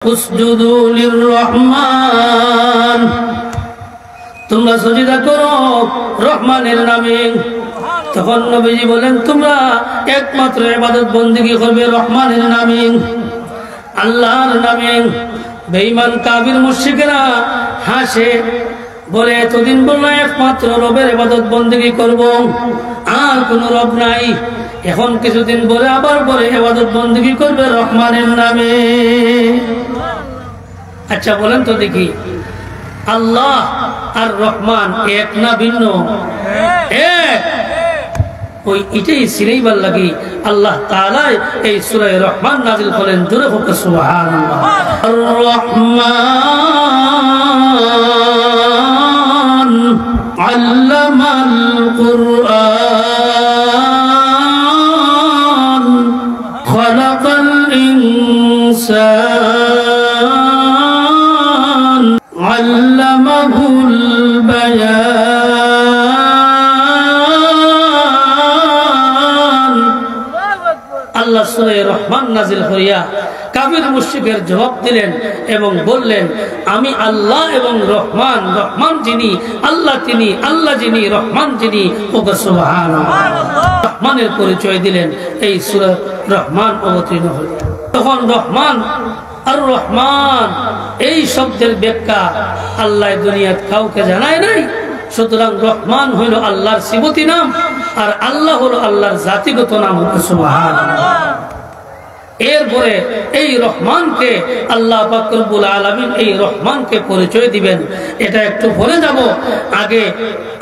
উসজুদু লির-রহমান, তোমরা সজদা করো রহমানের নামে। তখন নবীজি বলেন, তোমরা একমাত্র ইবাদত বন্দেগী করবে রহমানের নামে, আল্লাহর নামে। বেঈমান কাফির মুশরিকরা হাসে, বলে এতদিন বললো একমাত্র রবের ইবাদত বন্দেগী করব, আর কোন রব নাই। এখন কিছুদিন পরে আবার বলে ইবাদত বন্দেগী করবে রহমানের নামে। আচ্ছা বলেন তো দেখি, আল্লাহ আর রহমান এক না ভিন্ন? এক। ওই এটাই সিনেইবার লাগি আল্লাহ তাআলা এই সূরা রহমান নাযিল করেন। জোরে হোক সুবহানাল্লাহ। আর রহমান আল্লামাল কুরআন খালাকাল ইনসান আল্লামাহুল বায়ান। আল্লাহ সূরা রহমান নাযিল করিয়া কাফির মুশরিকের জবাব দিলেন এবং বললেন, আমি আল্লাহ এবং রহমান, রহমান যিনি আল্লাহ তিনি, আল্লাহ যিনি রহমান যিনি। সুবহানাল্লাহ। রহমানের পরিচয় দিলেন এই সূরা রহমান অবতীর্ণ হল। তখন রহমান আর রহমান এই শব্দের ব্যাখ্যা আল্লাহ দুনিয়াত কাউকে জানায় নাই। সুতরাং রহমান হইল আল্লাহর সিফতি নাম, আর আল্লাহ হলো আল্লাহর জাতিগত নাম। সুবহানাল্লাহ। এরপরে এই রহমানকে আল্লাহ পাক রব্বুল আলামিন এই রহমানকে পরিচয় দিবেন, এটা একটু পরে যাব। আগে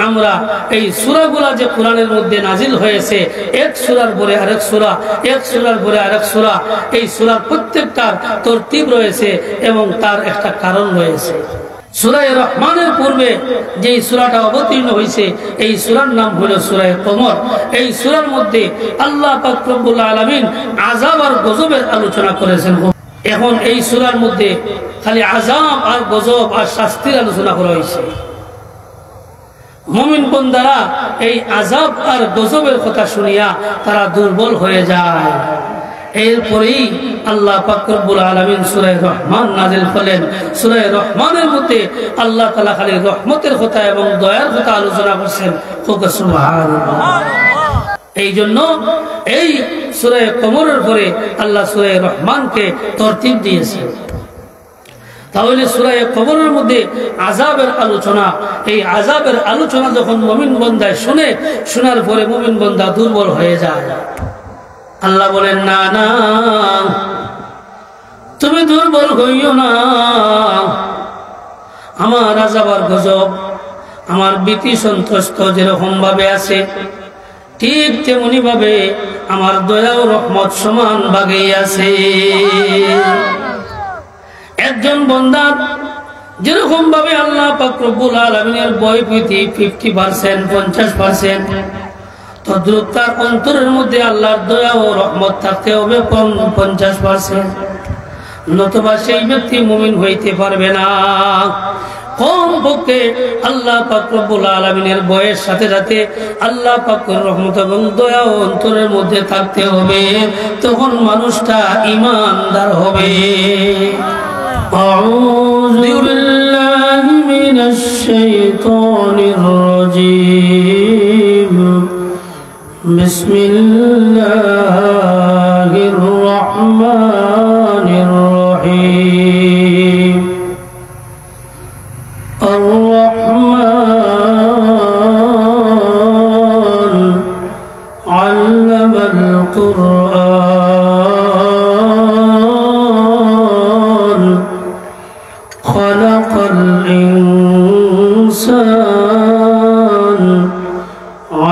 আমরা এই সূরাগুলা যে কোরআনের মধ্যে নাজিল হয়েছে, এক সূরার পরে আরেক সূরা, এক সূরার পরে আরেক সূরা, এই সূরার প্রত্যেকটার তরতিব রয়েছে এবং তার একটা কারণ রয়েছে। সূরা রহমানের পূর্বে যে সূরাটা অবতীর্ণ হয়েছে, এই সূরার নাম হলো সূরা কমর। এই সূরার মধ্যে আল্লাহ পাক রব্বুল আলামিন আযাব আর গজবের আলোচনা করেছেন। এখন এই সূরার মধ্যে খালি আযাব আর গজব আর শাস্তির আলোচনা করা হয়েছে। মুমিন বান্দারা এই আযাব আর গজবের কথা শুনিয়া তারা দুর্বল হয়ে যায়। এরপরেই আল্লাহ পাক রব্বুল আলামিন সূরা রহমান নাযিল করলেন। সূরা রহমানের মধ্যে আল্লাহ তাআলা খালি রহমতের কথা এবং দয়ার কথা আলোচনা করছেন। সুবহানাল্লাহ। এই জন্য এই সূরা কমরের পরে আল্লাহ সূরা রহমানকে তরতিব দিয়েছেন। তাহলে সূরা কমরের মধ্যে আযাবের আলোচনা, এই আযাবের আলোচনা যখন মুমিন বান্দা শুনে, শোনার পরে মুমিন বান্দা দুর্বল হয়ে যায়। আল্লাহ বলেন, না না, তুমি দুর্বল হইও না। আমার আযাব আর গজব, আমার ভীতি সন্ত্রস্ত যেরকম ভাবে আছে, ঠিক তেমনি ভাবে আমার দয়া ও রহমত সমান ভাগে আছে। একজন বান্দার যেরকম ভাবে আল্লাহ পাক রব্বুল আলামিনের ভয় ভীতি 50%, 50%, তদ্রুপ তার অন্তরের মধ্যে আল্লাহর দয়া ও রহমত থাকতে হবে 50%, নতুবা সেই ব্যক্তি মুমিন হইতে পারবে না। কম পক্ষে আল্লাহ পাক রব্বুল আলামিনের ভয়ের সাথে সাথে আল্লাহ পাকের রহমত এবং দয়া ও অন্তরের মধ্যে থাকতে হবে, তখন মানুষটা ঈমানদার হবে। আউযু বিল্লাহি মিনাশ শাইতানির রাজীম। বিসমিল্লাহির রহমানির রহিম। আর রহমান আল্লামাল কুরআন খালাকাল ইনসান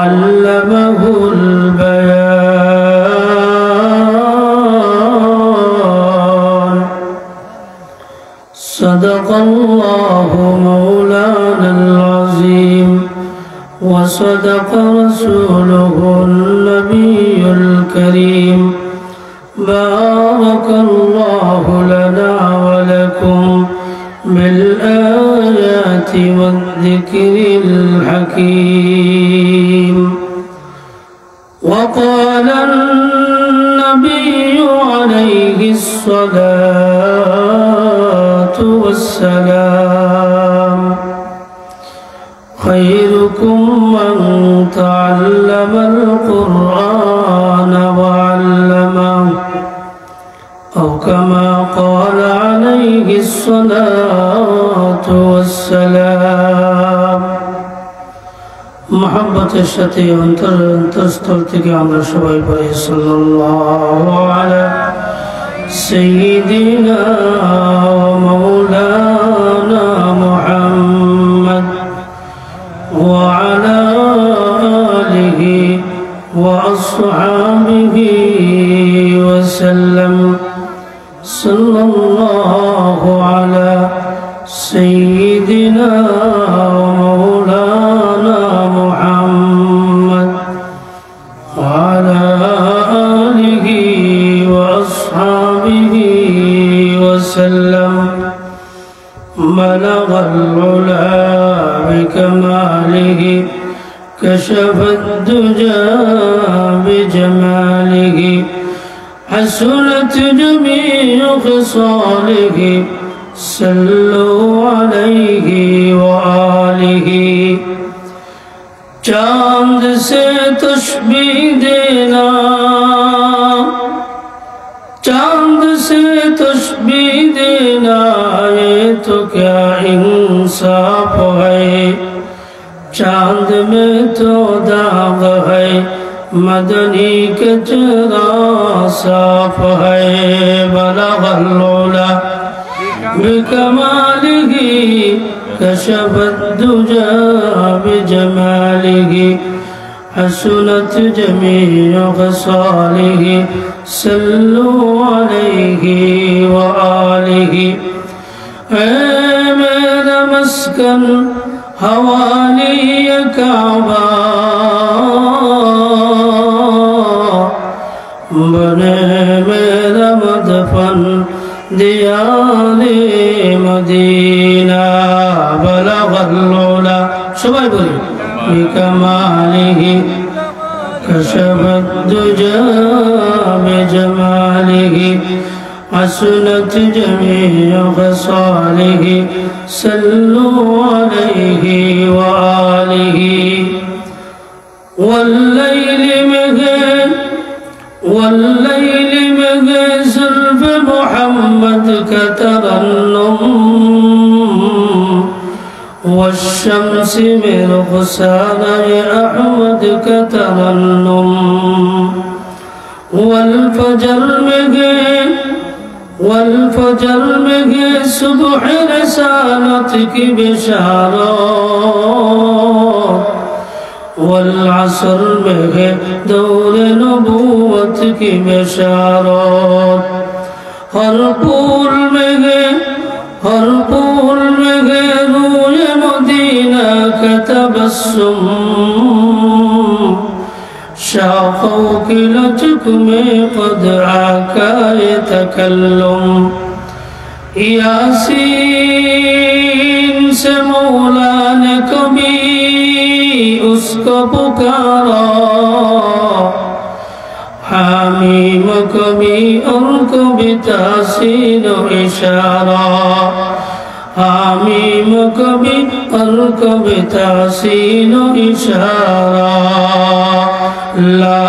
আল্লামাহুল বায়ান। সাদাকাল্লাহু মাওলানাল আযীম ওয়া সাদাকা রাসূলুহুন নাবিয়্যুল কারীম। বারাকাল্লাহু লানা ওয়া লাকুম বিল আয়াতি ওয়াদ যিকরিল হাকীম। وقال النبي عليه الصلاة والسلام خيركم من تعلم القرآن وعلمه أو كما قال عليه الصلاة والسلام محبة الشتي أنترستلتك عمر شوي بري صلى الله على سيدنا ومولانا محمد وعلى آله وأصحابه وسلم صلى الله على سيدنا ومولانا محمد وعلى آله وأصحابه وسلم بلغ العلا بكماله كشف الدجى بجماله حسنت جميع خصاله صلوا عليه وآله चांद से तशबीह देना चांद से तशबीह देना ये तो क्या इंसाफ है चांद में तो दाग है मदनी के चेहरा साफ है बलगल उला बिकमालिही कशफ الدجى بجماله حسنت جميع خصاله صلوا عليه وآله اے میرا مسکن حوالی کعبہ بنے میرا مدفن دیار مدینہ بلغ العلا সবাই বলি بكماله كشف الدجى بجماله حسنت جميع خصاله صلوا عليه وآله والليل में زلف محمد का तरन्नुम والشمس में रुखसाना अहमद का तरन्नुम والفجر में सुबह रसालत की बिशारत والعصر में दौर नबूवत की बिशारत हर फूल में रूय मदीना का तबस्सुम शाखों की लचक में कद आका तकल्लुम यासीन से मौला ने कभी उसको पुकारा हामीम कभी और कभी तासीन इशारा हामीम कभी और कभी तासीन इशारा ला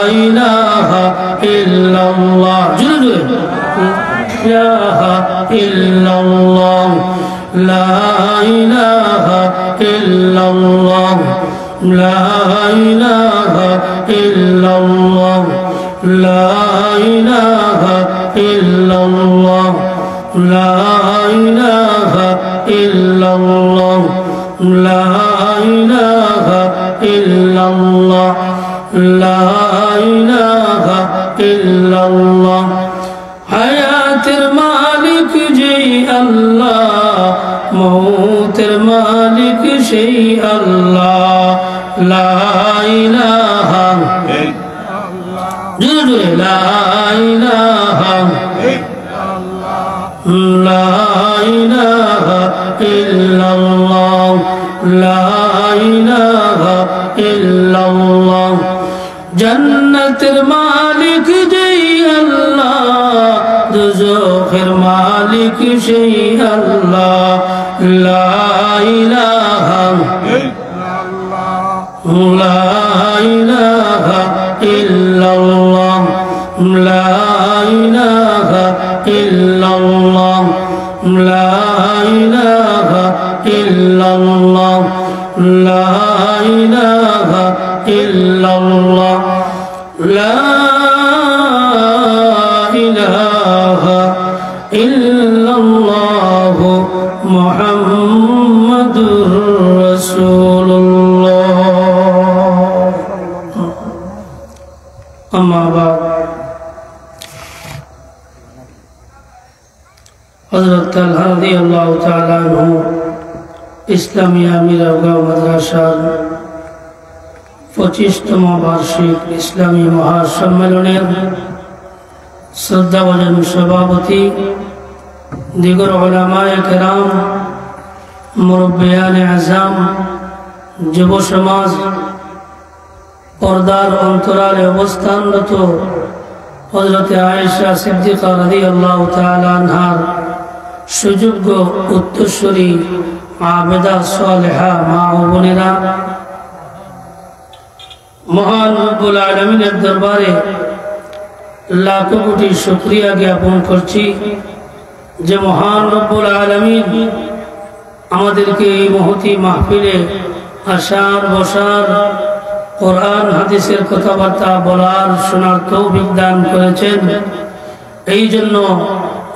इलाहा इल्लल्लाह इल्लल्लाह ला इलाहा इल्लल्लाह ला इलाहा इल्लल्लाह ला इलाहा इल्लल्लाह ला इलाहा इल्लल्लाह ला इलाहा इल्लल्लाह ला इलाहा इल्लल्लाह हयातेर मालिक जय अल्लाह मौतेर मालिक সেই আল্লাহ লা ইলাহা ইল্লাল্লাহ লা ইলাহা ইল্লাল্লাহ লা ইলাহা ইল্লাল্লাহ লা ইলাহা ইল্লাল্লাহ জান্নাতের মালিক যেই আল্লাহ দুজখের মালিক মালিক সেই আল্লাহ লা ইলাহা লা ইলাহা ইল্লাল্লাহ লা ইলাহা ইল্লাল্লাহ লা ইলাহা ইল্লাল্লাহ লা ইলাহা ইল্লাল্লাহ লা ইলাহা ইল্লাল্লাহ মুহাম্মাদুর রাসূলুল্লাহ। আম্মা বাদ, হযরত তালহা রাদিয়াল্লাহু তাআলা আনহু ইসলামিয়া মিরাগাঁও মাদ্রাসার 25তম বার্ষিক ইসলামী মহাসম্মেলনের শ্রদ্ধাভাজন সভাপতি, দিগর উলামায়ে কেরাম, মুরব্বিয়ানে আযম, যুব সমাজ, পর্দার অন্তরালে অবস্থানরত হযরতে আয়েশা সিদ্দিকা রাদিয়াল্লাহু তাআলা আনহার সুযোগ্য উত্তরসূরি আবেদা সালেহা মা ও বোনেরা, মহান রব্বুল আলামিনের দরবারে লাখো কোটি শুকরিয়া জ্ঞাপন করছি যে মহান রব্বুল আলামিন আমাদেরকে এই মহতি মাহফিলে আসার বসার, কোরআন হাদিসের কথাবার্তা বলার শোনার তৌফিক দান করেছেন। এই জন্য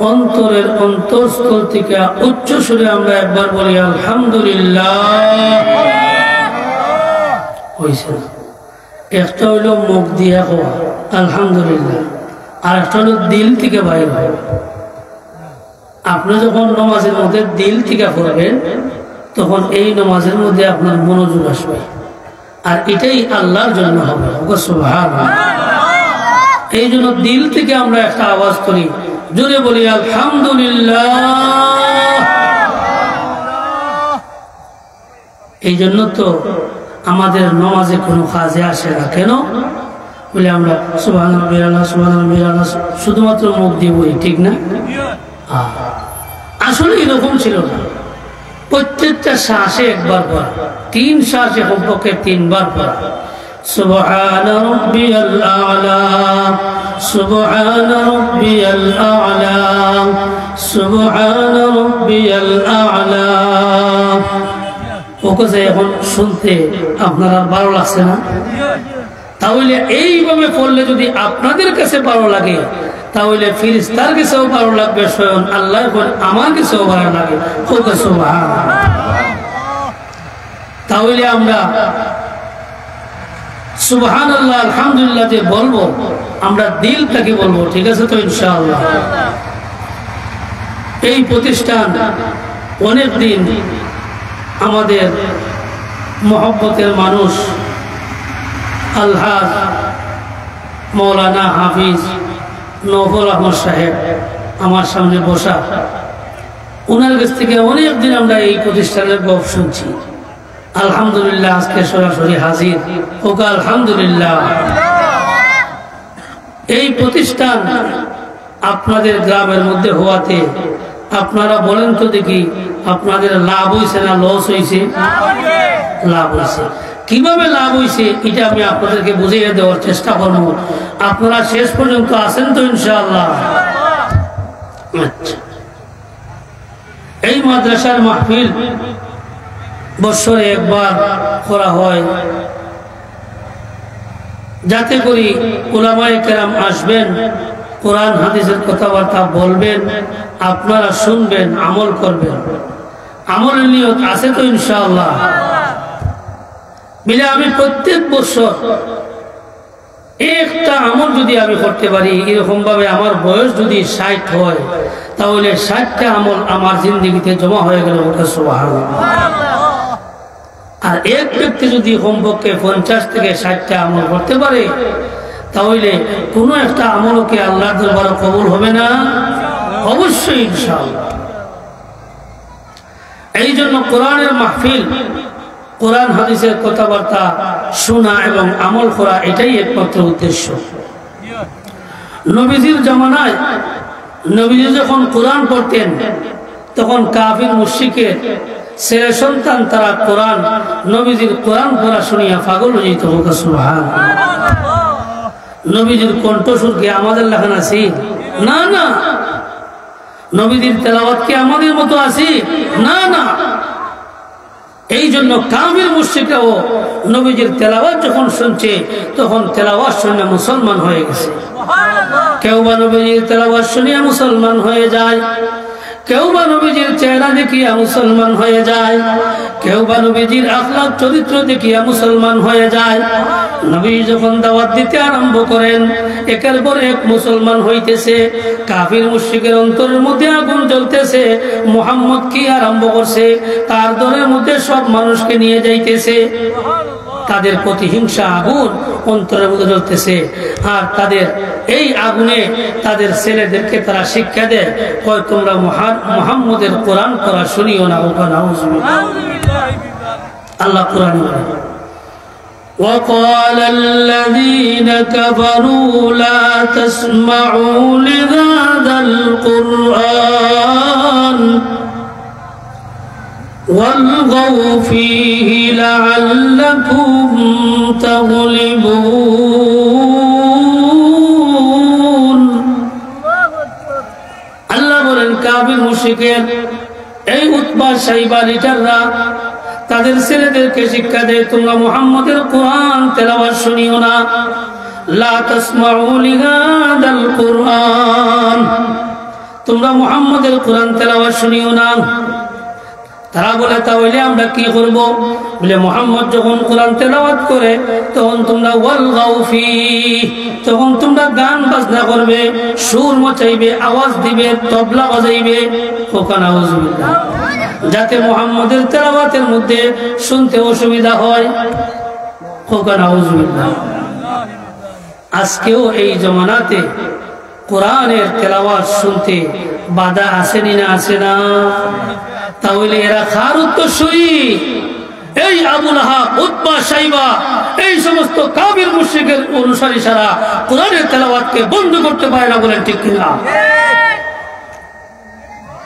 অন্তরের অন্তঃস্থল থেকে উচ্চ সুরে আমরা একবার বলি আলহামদুলিল্লাহ। হয়েছে না? একটা হইল মুখ দিয়া হওয়া আলহামদুলিল্লাহ, আর একটা হলো দিল থেকে বাইর হওয়া। আপনি যখন নামাজের মধ্যে দিল থেকে পড়বেন তখন এই নামাজের মধ্যে আপনার মনোযোগ আসবে, আর এটাই আল্লাহর জন্য হবে। সুবহানাল্লাহ। এই জন্য দিল থেকে আমরা একটা আওয়াজ করি, জোরে বলি আলহামদুলিল্লাহ। এই জন্য তো আমাদের নামাজে কোনো কাজে আসে না। কেন বলে আমরা সুবহানাল্লাহ সুবহানাল্লাহ শুধুমাত্র মুখ দিয়ে বলি, ঠিক না? আসলে এরকম ছিল না। প্রত্যেকটা শ্বাসে একবার পড়া, 3 শ্বাসে কমপক্ষে 3 বার পড়া। সুবহান রাব্বিয়াল আ'লা সুবহান রাব্বিয়াল আ'লা সুবহান রাব্বিয়াল আ'লা। ওকে এখন শুনতে আপনারা ভালো লাগছে না? তাহলে এইভাবে পড়লে যদি আপনাদের কাছে ভালো লাগে তাহলে ফেরেশতার কাছেও ভালো লাগবে, স্বয়ং আল্লাহ আমার কাছেও ভালো লাগে। সুবহানাল্লাহ। তাহলে আমরা সুবহানাল্লাহ আলহামদুলিল্লাহ যে বলবো, আমরা দিল থেকে বলবো, ঠিক আছে তো ইনশাআল্লাহ। এই প্রতিষ্ঠান অনেক দিন আমাদের মহব্বতের মানুষ আলহাজ মৌলানা হাফিজ নওফল আহমদ সাহেব আমার সামনে বসা, ওনার কাছ থেকে অনেক দিন আমরা এই প্রতিষ্ঠানের গল্প শুনছি। আলহামদুলিল্লাহ আজকে সরাসরি হাজির হোক আলহামদুলিল্লাহ। এই প্রতিষ্ঠান আপনাদের গ্রামের মধ্যে হওয়াতে আপনারা বলেন তো দেখি, আপনাদের লাভ হয়েছে না লস হয়েছে? লাভ হয়েছে। কিভাবে লাভ হয়েছে এটা আমি আপনাদেরকে বুঝিয়ে দেওয়ার চেষ্টা করব। আপনারা শেষ পর্যন্ত আছেন তো ইনশাআল্লাহ? আচ্ছা, এই মাদ্রাসার মাহফিল বছরে একবার করা হয়, যাতে করে উলামায়ে কেরাম আসবেন, কোরআন হাদিসের কথাবার্তা বলবেন, আপনারা শুনবেন, আমল করবেন। আমলের নিয়ত আছে তো ইনশাআল্লাহ? মিলে আমি প্রত্যেক বছর একটা আমল যদি আমি করতে পারি, এরকম ভাবে আমার বয়স যদি 60 হয়, তাহলে 60টা আমল আমার জিন্দগিতে জমা হয়ে গেল। সুবহানাল্লাহ। আর এক ব্যক্তি যদি কমপক্ষে 50 থেকে 60টা আমল করতে পারে, তাহলে কোনো একটা আমলকে আল্লাহর দরবারে কবুল হবে না? অবশ্যই ইনশাআল্লাহ। এই জন্য কোরআনের মাহফিল, কোরআন হাদিসের কথাবার্তা শোনা এবং আমল করা, এটাই একমাত্র উদ্দেশ্য। নবীজির জামানায় নবীজি যখন কোরআন পড়তেন তখন কাফির মুশরিকের ছেলে সন্তান তারা কোরআন নবীজির কোরআন পড়া শুনিয়া পাগল হয়ে যেত। সুবহানাল্লাহ। নবীজির কণ্ঠস্বর কি আমাদের লেখা আছে? না না। নবীজির তেলাওয়াত কি আমাদের মতো আছে? না না। এই জন্য কাফির মুশরিকরাও নবীজির তেলাওয়াত যখন শুনছে তখন তেলাওয়াত শুনে মুসলমান হয়ে গেছে। কেউ বা নবীজির তেলাওয়াত শুনিয়া মুসলমান হয়ে যায়, কেউ বা নবীজির চেহারা দেখিয়া মুসলমান হয়ে যায়, কেউ বা নবীজির আখলাক চরিত্র দেখিয়া মুসলমান হয়ে যায়। নবী যখন দাওয়াত দিতে আরম্ভ করেন একের পর এক মুসলমান হইতেছে। কাফির মুশরিকের অন্তরের মধ্যে আগুন জ্বলতেছে। মুহাম্মদ কি আরম্ভ করছে? তার দলের মধ্যে সব মানুষকে নিয়ে যাইতেছে। তাদের প্রতিহিংসা আগুন অন্তরের মধ্যে জ্বলতেছে। আর তাদের এই আগুনে তাদের ছেলেদেরকে তারা শিক্ষা দেয়, কয় তোমরা মুহাম্মদের কোরআন পড়া শুনিও না। আল্লাহ কোরআন বলে وقال الذين كفروا لا تسمعوا لهذا القرآن والغوا فيه لعلكم تغلبون। আল্লাহ বলেন কাফির মুশরিকের এই উতবা সাইবা লিডাররা তাদের ছেলেদেরকে শিক্ষা দেয় তোমরা মুহাম্মদের কোরআন তেলাওয়াত শুনিও না। লা তাসমাউ লিহাদাল কুরআন, তোমরা মুহাম্মদের কোরআন তেলাওয়াত শুনিও না। তারা বলে তাহলে আমরা কি করব? বলে মুহাম্মদ যখন কোরআন তেলাওয়াত করে তখন তোমরা ওয়ালগাউ ফি, তখন তোমরা গান বাজনা করবে, সুর মচাইবে, আওয়াজ দিবে, তবলা বাজাইবে। নাউযুবিল্লাহ। যাতে মুহাম্মদের তেলাওয়াতের মধ্যে শুনতে অসুবিধা হয়। নাউযুবিল্লাহ। আজকেও এই জমানাতে কোরআনের তেলাওয়াত শুনতে বাধা আসেনি না? আসে না? তাহলে এরা কার উত্তরসূরি? এই আবু লাহাব, উতবা, শাইবা, এই সমস্ত কাফির মুশরিকের অনুসারী সারা কোরআনের তেলাওয়াতকে বন্ধ করতে পারে না। বলেন ঠিক কিনা?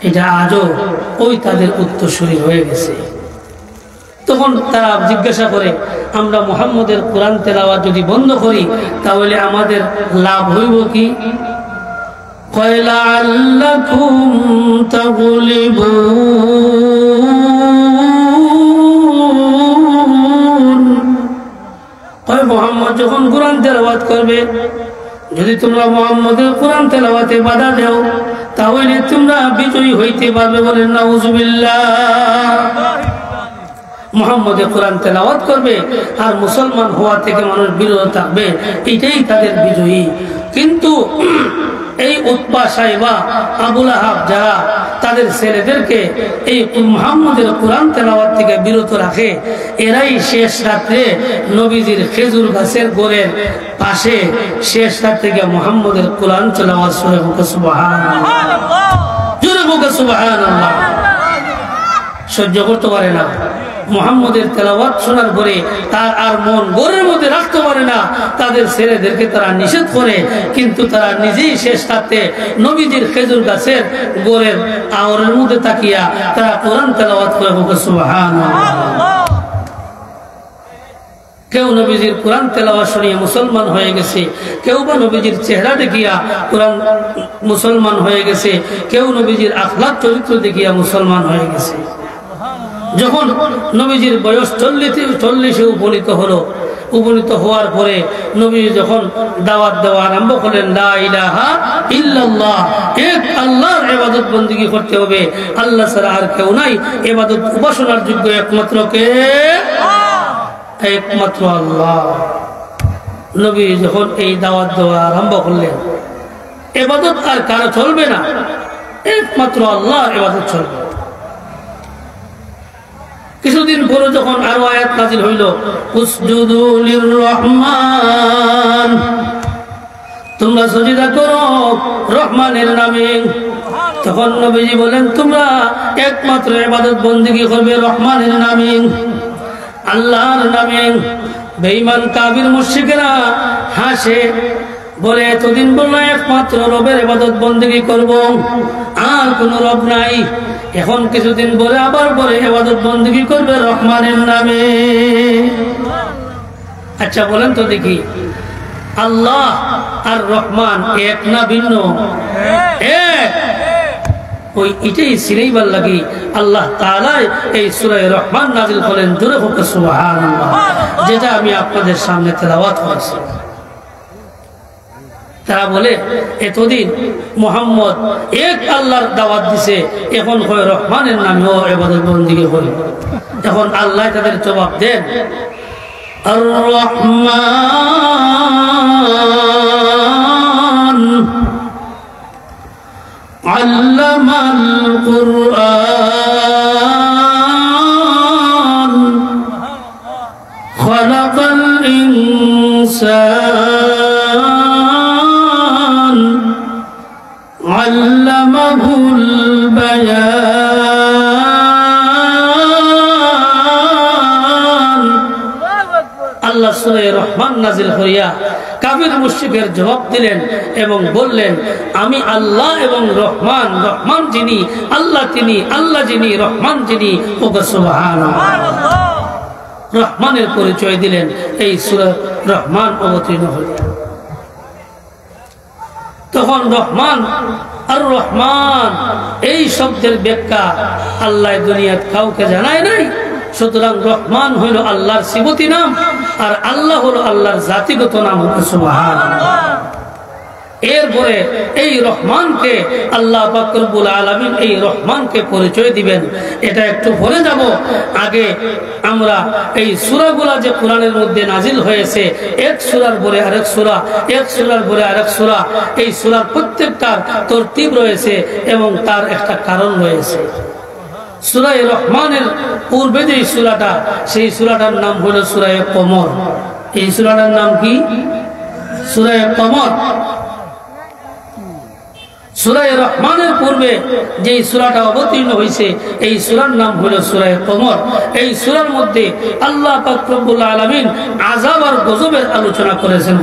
এটা আজও ওই তাদের উত্তরসূরি হয়ে গেছে। তখন তারা জিজ্ঞাসা করে আমরা মুহাম্মদের কোরআন তেলাওয়াত যদি বন্ধ করি তাহলে আমাদের লাভ হইব কি? لعلكم تغلبون। মুহাম্মদ যখন কোরআন তেলাওয়াত করবে, যদি তোমরা মুহাম্মদের কোরআন তেলাওয়াতে বাধা দাও তাহলে তোমরা বিজয়ী হইতে পারবে। বলেন নাউযুবিল্লাহ। মুহাম্মদের কোরআন তেলাওয়াত করবে আর মুসলমান হওয়া থেকে মানুষ বিরত থাকবে, এটাই তাদের বিজয়ী। কিন্তু এই উতবা, শাইবা, আবু লাহাব যারা তাদের ছেলেদেরকে এই মুহাম্মদের কোরআন তেলাওয়াত থেকে বিরত রাখে, এরাই শেষ রাত্রে নবীজির খেজুর গাছের গোড়ের পাশে শেষ রাত থেকে মুহাম্মদের কোরআন তেলাওয়াত শুনে সুবহানাল্লাহ, জোরে বলে সুবহানাল্লাহ। সহ্য করতে পারে না। মুহাম্মদের তেলাওয়াত শোনার পরে তার আর মন গোরের মধ্যে রাখতে পারে না। তাদের ছেলেদেরকে তারা নিষেধ করে, কিন্তু তারা নিজেই শেষ রাতে নবীজির খেজুর গাছের গোরের আওরের মধ্যে তাকিয়া তারা কোরআন তেলাওয়াত করে সুবহানাল্লাহ। কেউ নবীজির কোরআন তেলাওয়াত শুনিয়ে মুসলমান হয়ে গেছে, কেউ বা নবীজির চেহারা দেখিয়া কোরআন মুসলমান হয়ে গেছে, কেউ নবীজির আখলাক চরিত্র দেখিয়া মুসলমান হয়ে গেছে। যখন নবীজির বয়স 40-এ উপনীত হওয়ার পরে নবী যখন দাওয়াত দেওয়া আরম্ভ করলেন, লা ইলাহা ইল্লাল্লাহ, এক আল্লাহর ইবাদত বندگی করতে হবে, আল্লাহ ছাড়া আর কেউ নাই, ইবাদত উপাসনার যোগ্য একমাত্র কে? একমাত্র আল্লাহ। নবী যখন এই দাওয়াত দেওয়া আরম্ভ করলেন, ইবাদত আর কারো চলবে না, একমাত্র আল্লাহর ইবাদত চলবে। কিছুদিন পরে যখন আরো আয়াত নাযিল হইল, উসজুদু লির-রহমান, তোমরা সিজদা করো রহমানের নামে। তখন নবীজি বলেন তোমরা একমাত্র ইবাদত বندگی করবে রহমানের নামে, আল্লাহর নামে। বেঈমান কাফির মুশরিকরা হাসে, বলে এতদিন বললো একমাত্র রবের ইবাদত বন্দেগী করব, আর কোন রব নাই। এখন কিছুদিন পরে আবার বলে ইবাদত বন্দেগী করবে রহমানের নামে। আচ্ছা বলেন তো দেখি, আল্লাহ আর রহমান এক না ভিন্ন? এক। ওই এটাই সিনেইবার লাগি আল্লাহ তাআলা এই সূরা রহমান নাযিল করেন। জোরে হোক সুবহানাল্লাহ। যেটা আমি আপনাদের সামনে তেলাওয়াত করেছি। তারা বলে এতদিন মুহাম্মদ এক আল্লাহর দাওয়াত দিছে, এখন হয় রহমানের নামেও ইবাদত বন্দেগী করে। এখন আল্লাহ তাদের জবাব দেন, আর রহমান আল্লামাল কুরআন খালাকাল ইনসান আল্লামাহুল বায়ান। আল্লাহ সূরা রহমান নাযিল করিয়া কাফির মুশরিকের জবাব দিলেন এবং বললেন, আমি আল্লাহ এবং রহমান, রহমান যিনি আল্লাহ তিনি, আল্লাহ যিনি রহমান যিনি। ওগো সুবহানাল্লাহ। রহমানের পরিচয় দিলেন। এই সূরা রহমান অবতীর্ণ হল। তখন রহমান আর রহমান এই শব্দের ব্যাখ্যা আল্লাহ দুনিয়াত কাউকে জানায় নাই। সুতরাং রহমান হইল আল্লাহর সিফতি নাম, আর আল্লাহ হলো আল্লাহর জাতিগত নাম। সুবহানাল্লাহ। এরপরে এই রহমানকে আল্লাহ পাক রব্বুল আলামিন এই রহমানকে পরিচয় দিবেন। এটা একটু পরে যাব। আগে আমরা এই সূরাগুলা যে কোরআনের মধ্যে নাজিল হয়েছে, এক সূরার পরে আরেক সূরা, এক সূরার পরে আরেক সূরা, এই সূরার প্রত্যেকটার তরতিব রয়েছে এবং তার একটা কারণ রয়েছে। সূরা রহমানের পূর্বে যে সূরাটা, সেই সূরাটার নাম হলো সূরা কমর। এই সূরাটার নাম কি? সূরা কমর। সূরা রহমানের পূর্বে যে সূরাটা অবতীর্ণ হয়েছে, এই সূরার নাম হলো সূরা কমর। এই সূরার মধ্যে আল্লাহ পাক রব্বুল আলামিন আযাব আর গজবের আলোচনা করেছেন।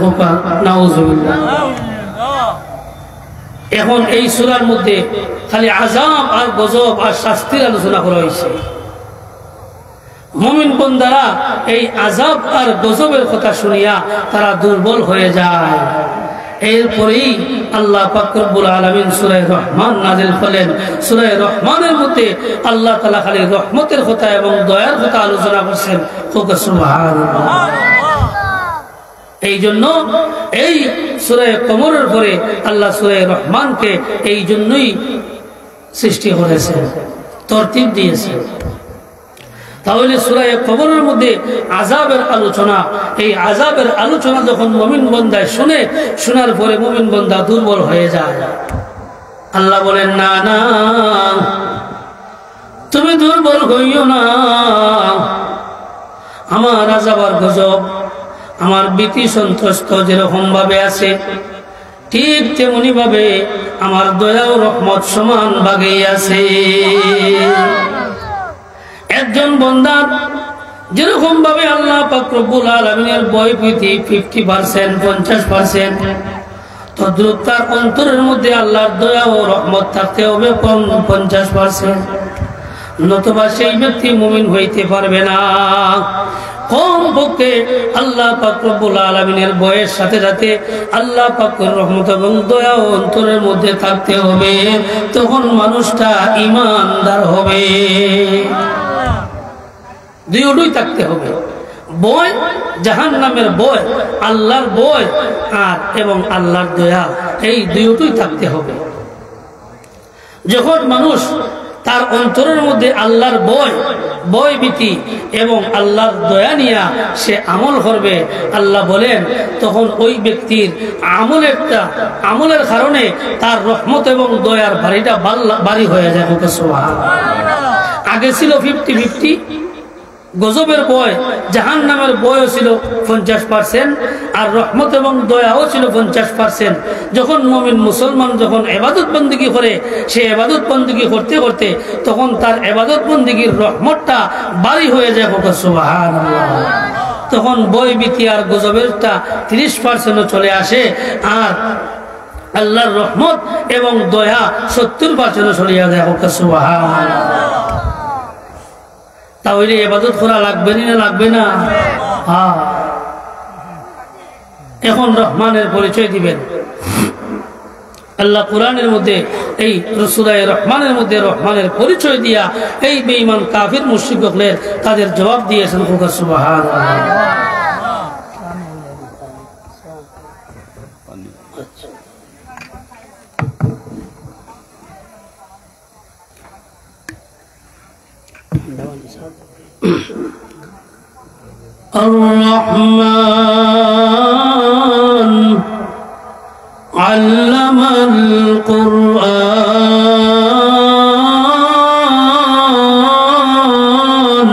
নাউযুবিল্লাহ। এখন এই সূরার মধ্যে খালি আযাব আর গজব আর শাস্তির আলোচনা করা হয়েছে। মুমিন বান্দারা এই আযাব আর গজবের কথা শুনিয়া তারা দুর্বল হয়ে যায়। এরপরেই আল্লাহ পাক রব্বুল আলামিন সূরা রহমান নাযিল করলেন। সূরা রহমানের মধ্যে আল্লাহ তাআলা খালি রহমতের কথা এবং দয়ার কথা আলোচনা করছেন। সুবহানাল্লাহ। এই জন্য এই সূরা কমরের পরে আল্লাহ সূরা রহমানকে এই জন্যই সৃষ্টি করেছেন, তরতিব দিয়েছেন। তাহলে সূরা কমরের মধ্যে আযাবের আলোচনা, এই আযাবের আলোচনা যখন মুমিন বান্দা শুনে, শোনার পরে মুমিন বান্দা দুর্বল হয়ে যায়। আল্লাহ বলেন, না না, তুমি দুর্বল হইও না। আমার আযাব আর গজব, আমার ভীতি সন্ত্রস্ত যেরকম ভাবে আছে, ঠিক তেমনি ভাবে আমার দয়া ও রহমত সমান ভাগে আছে। একজন বান্দার যেরকম ভাবে আল্লাহ পাক রব্বুল আলামিনের ভয় ভীতি 50%, 50%, তদ্রুপ তার অন্তরের মধ্যে আল্লাহর দয়া ও রহমত থাকতে হবে 50%, নতুবা সেই ব্যক্তি মুমিন হইতে পারবে না। কমপক্ষে আল্লাহ পাক রব্বুল আলামিনের ভয়ের সাথে সাথে আল্লাহ পাকের রহমত এবং দয়া অন্তরের মধ্যে থাকতে হবে, তখন মানুষটা ঈমানদার হবে। দুইটাই থাকতে হবে, ভয়, জাহান্নামের ভয়, আল্লাহর ভয়, আর এবং আল্লাহর দয়া, এই দুইটাই থাকতে হবে। যখন মানুষ তার অন্তরের মধ্যে আল্লাহর ভয় ভীতি এবং আল্লাহর দয়া নিয়ে সে আমল করবে, আল্লাহ বলেন তখন ওই ব্যক্তির আমলের কারণে তার রহমত এবং দয়ার বাড়িটা বাড়ি হয়ে যায়। আগে ছিল 50-50, গজবের ভয়, জাহান্নামের ভয়ও ছিল 50%, আর রহমত এবং দয়াও ছিল 50%। যখন মুমিন মুসলমান যখন ইবাদত বন্দেগী করে, সে ইবাদত বন্দেগী করতে করতে তখন তার ইবাদত বন্দেগীর রহমতটা বাড়ি হয়ে যায়। সুবহানাল্লাহ। তখন বই ভীতি আর গজবেরটা 30% চলে আসে, আর আল্লাহর রহমত এবং দয়া 70% চলিয়া যায়। সুবহানাল্লাহ। তাহলে ইবাদত করা লাগবে না লাগবে না? হ্যাঁ। এখন রহমানের পরিচয় দিবেন। আল্লাহ কোরআনের মধ্যে এই সূরা রহমানের মধ্যে রহমানের পরিচয় দিয়া এই বেঈমান কাফির মুশরিকদের তাদের জবাব দিয়েছেন। সুবহানাল্লাহ। الرحمن علم القرآن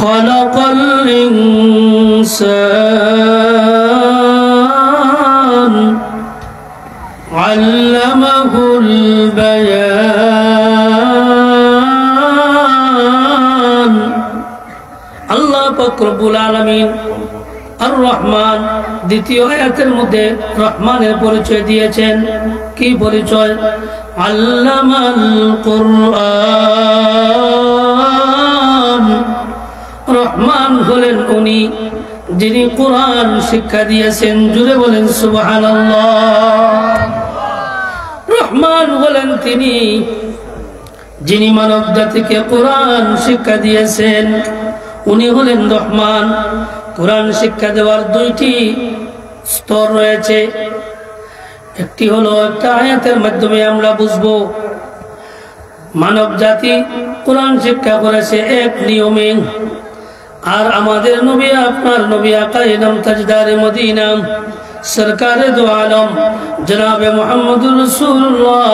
خلق الإنسان علمه البيان আল্লাহ পাক রব্বুল আলামিন আর রহমান দ্বিতীয় আয়াতের মধ্যে রহমানের পরিচয় দিয়েছেন। কি পরিচয়? আল্লামাল কুরআন। রহমান হলেন উনি যিনি কোরআন শিক্ষা দিয়েছেন। জুড়ে বলেন সুবহানাল্লাহ। রহমান হলেন তিনি যিনি মানব জাতিকে কোরআন শিক্ষা দিয়েছেন। উনি হলেন রহমান। কোরআন শিক্ষা দেওয়ার দুইটি স্তর রয়েছে। একটি হলো একটা আয়াতের মাধ্যমে আমরা বুঝবো মানব জাতি কোরআন শিক্ষা করেছে এক নিয়মে। আর আমাদের নবী, আপনার নবী আকাইনাম তাজদারে মদিনা সরকারে দো আলম জনাবে মুহাম্মদুর রাসূলুল্লাহ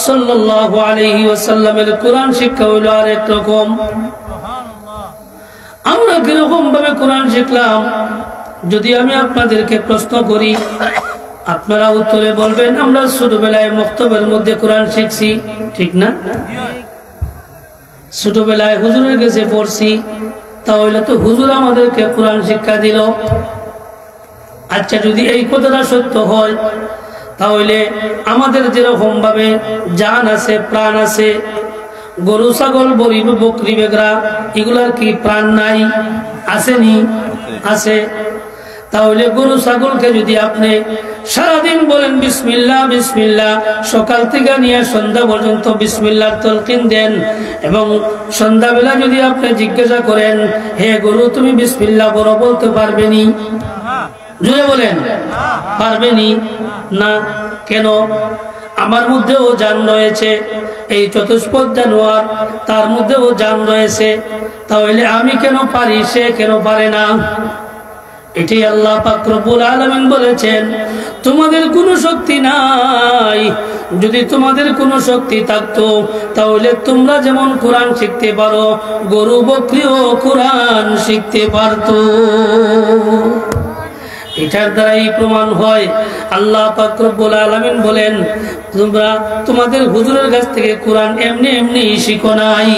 সাল্লাল্লাহু আলাইহি ওয়াসাল্লামের কোরআন শিক্ষা হলো আরেক রকম। আমরা কিরকম ভাবে কোরআন শিখলাম যদি আমি আপনাদেরকে প্রশ্ন করি, আপনারা উত্তরে বলবেন আমরা ছোটবেলায় মক্তবের মধ্যে কোরআন শিখছি, ঠিক না? ছোটবেলায় হুজুরের কাছে পড়ছি, তাহলে তো হুজুর আমাদেরকে কোরআন শিক্ষা দিল। আচ্ছা, যদি এই কথাটা সত্য হয় তাহলে আমাদের যেরকম ভাবে জান আছে, প্রাণ আছে, গরু ছাগল বকরি বেগরা এগুলার কি প্রাণ নাই? আসেনি? আছে। তাহলে গরু ছাগলকে যদি আপনি সারাদিন বলেন বিসমিল্লাহ বিসমিল্লাহ, সকাল থেকে নিয়ে সন্ধ্যা পর্যন্ত বিসমিল্লাহর তালকিন দেন, এবং সন্ধ্যাবেলা যদি আপনি জিজ্ঞাসা করেন হে গরু তুমি বিসমিল্লাহ বলো, বলতে পারবেনি? জুড়ে বলেন পারবেনি না? কেন? আমার মধ্যেও জান রয়েছে, এই চতুষ্পদ জানোয়ার তার মধ্যেও জান রয়েছে, তাহলে আমি কেন পারি, সে কেন পারে না? এটি আল্লাহ পাক রব্বুল আলামিন বলেছেন তোমাদের কোনো শক্তি নাই। যদি তোমাদের কোনো শক্তি থাকতো তাহলে তোমরা যেমন কোরআন শিখতে পারো, গরু বকরিও কোরআন শিখতে পারতো। এটার দ্বারাই প্রমাণ হয় আল্লাহ পাক রব্বুল আলামিন বলেন তোমরা তোমাদের হুজুরের কাছ থেকে কোরআন এমনি এমনি শিখো নাই,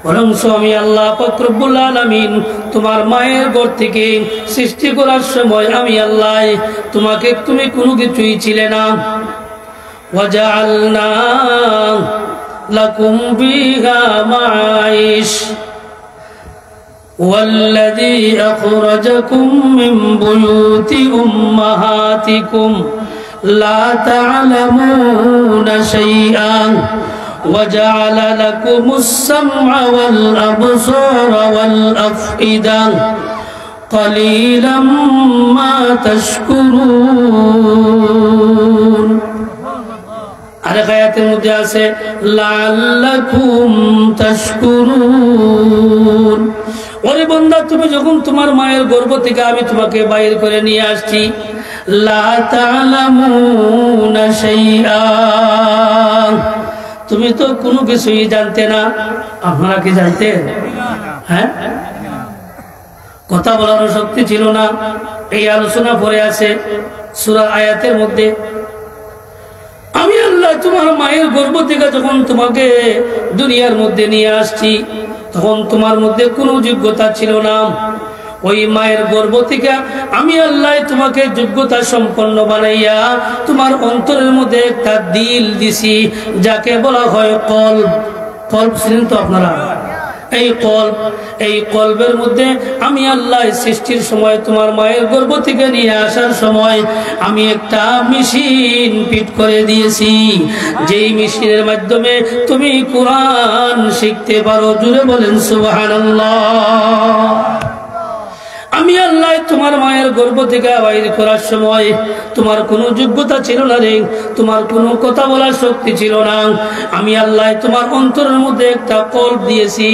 বরং আমি আল্লাহ পাক রব্বুল আলামিন তোমার মায়ের ঘর থেকে সৃষ্টি করার সময় আমি আল্লাহ তুমি কোনো কিছুই ছিলে না। ওয়াজআলনা লাকুম বিহা মাঈশ والذي أخرجكم من بيوت أمهاتكم لا تعلمون شيئا وجعل لكم السمع والأبصار والأفئدة قليلا ما تشكرون। আরেক আয়াতের মধ্যে আছে লাআল্লাকুম তাশকুরুন। ওরে বান্দা, তুমি যখন তোমার মায়ের গর্ভ থেকে আমি তোমাকে বাইর করে নিয়ে আসছি, লা তা'লামুনা শাইআ, তুমি তো কোনো কিছুই জানতে না। আপনারা কি জানতেন? হ্যাঁ, কথা বলার শক্তি ছিল না। এই আলোচনা পরে আছে সূরা আয়াতের মধ্যে। আমি আল্লাহ তোমার মায়ের গর্ভ থেকে যখন তোমাকে দুনিয়ার মধ্যে নিয়ে আসছি তখন তোমার মধ্যে কোনো যোগ্যতা ছিল না। ওই মায়ের গর্ভ থেকে আমি আল্লাহ তোমাকে যোগ্যতা সম্পন্ন বানাইয়া তোমার অন্তরের মধ্যে একটা দিল দিছি, যাকে বলা হয় কলব। কলব ছিলেন তো আপনারা? এই কলবের মধ্যে আমি আল্লাহ সৃষ্টির সময় তোমার মায়ের গর্ভ থেকে নিয়ে আসার সময় আমি একটা মেশিন ফিট করে দিয়েছি, যেই মেশিনের মাধ্যমে তুমি কোরআন শিখতে পারো। জুড়ে বলেন সুবহানাল্লাহ। আমি আল্লাহ তোমার মায়ের গর্ভ থেকে বাইর করার সময় তোমার কোনো যোগ্যতা ছিল না রে, তোমার কোনো কথা বলার শক্তি ছিল না। আমি আল্লাহ তোমার অন্তরের মধ্যে একটা কলব দিয়েছি।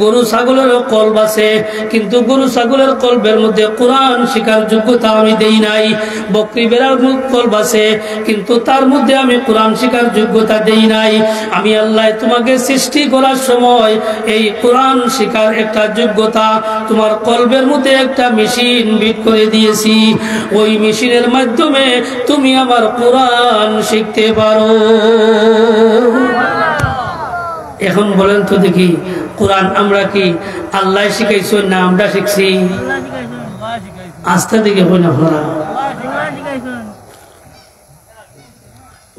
গরু ছাগলেরও কলব আছে, কিন্তু গরু ছাগলের কলবের মধ্যে কোরআন শেখার যোগ্যতা আমি দেই নাই। বকরি বেড়ার কলব আছে, কিন্তু তার মধ্যে আমি কোরআন শেখার যোগ্যতা দেই নাই। আমি আল্লাহ তোমাকে সৃষ্টি করার সময় এই কোরআন শেখার একটা যোগ্যতা তোমার কলবের মধ্যে একটা মেশিন বিট করে দিয়েছি। ওই মেশিনের মাধ্যমে তুমি আমার কোরআন শিখতে পারো। এখন বলেন তো দেখি, কোরআন আমরা কি আল্লাহ শিখাইছো না আমরা শিখছি? আস্থা দিকে বলেন আপনারা।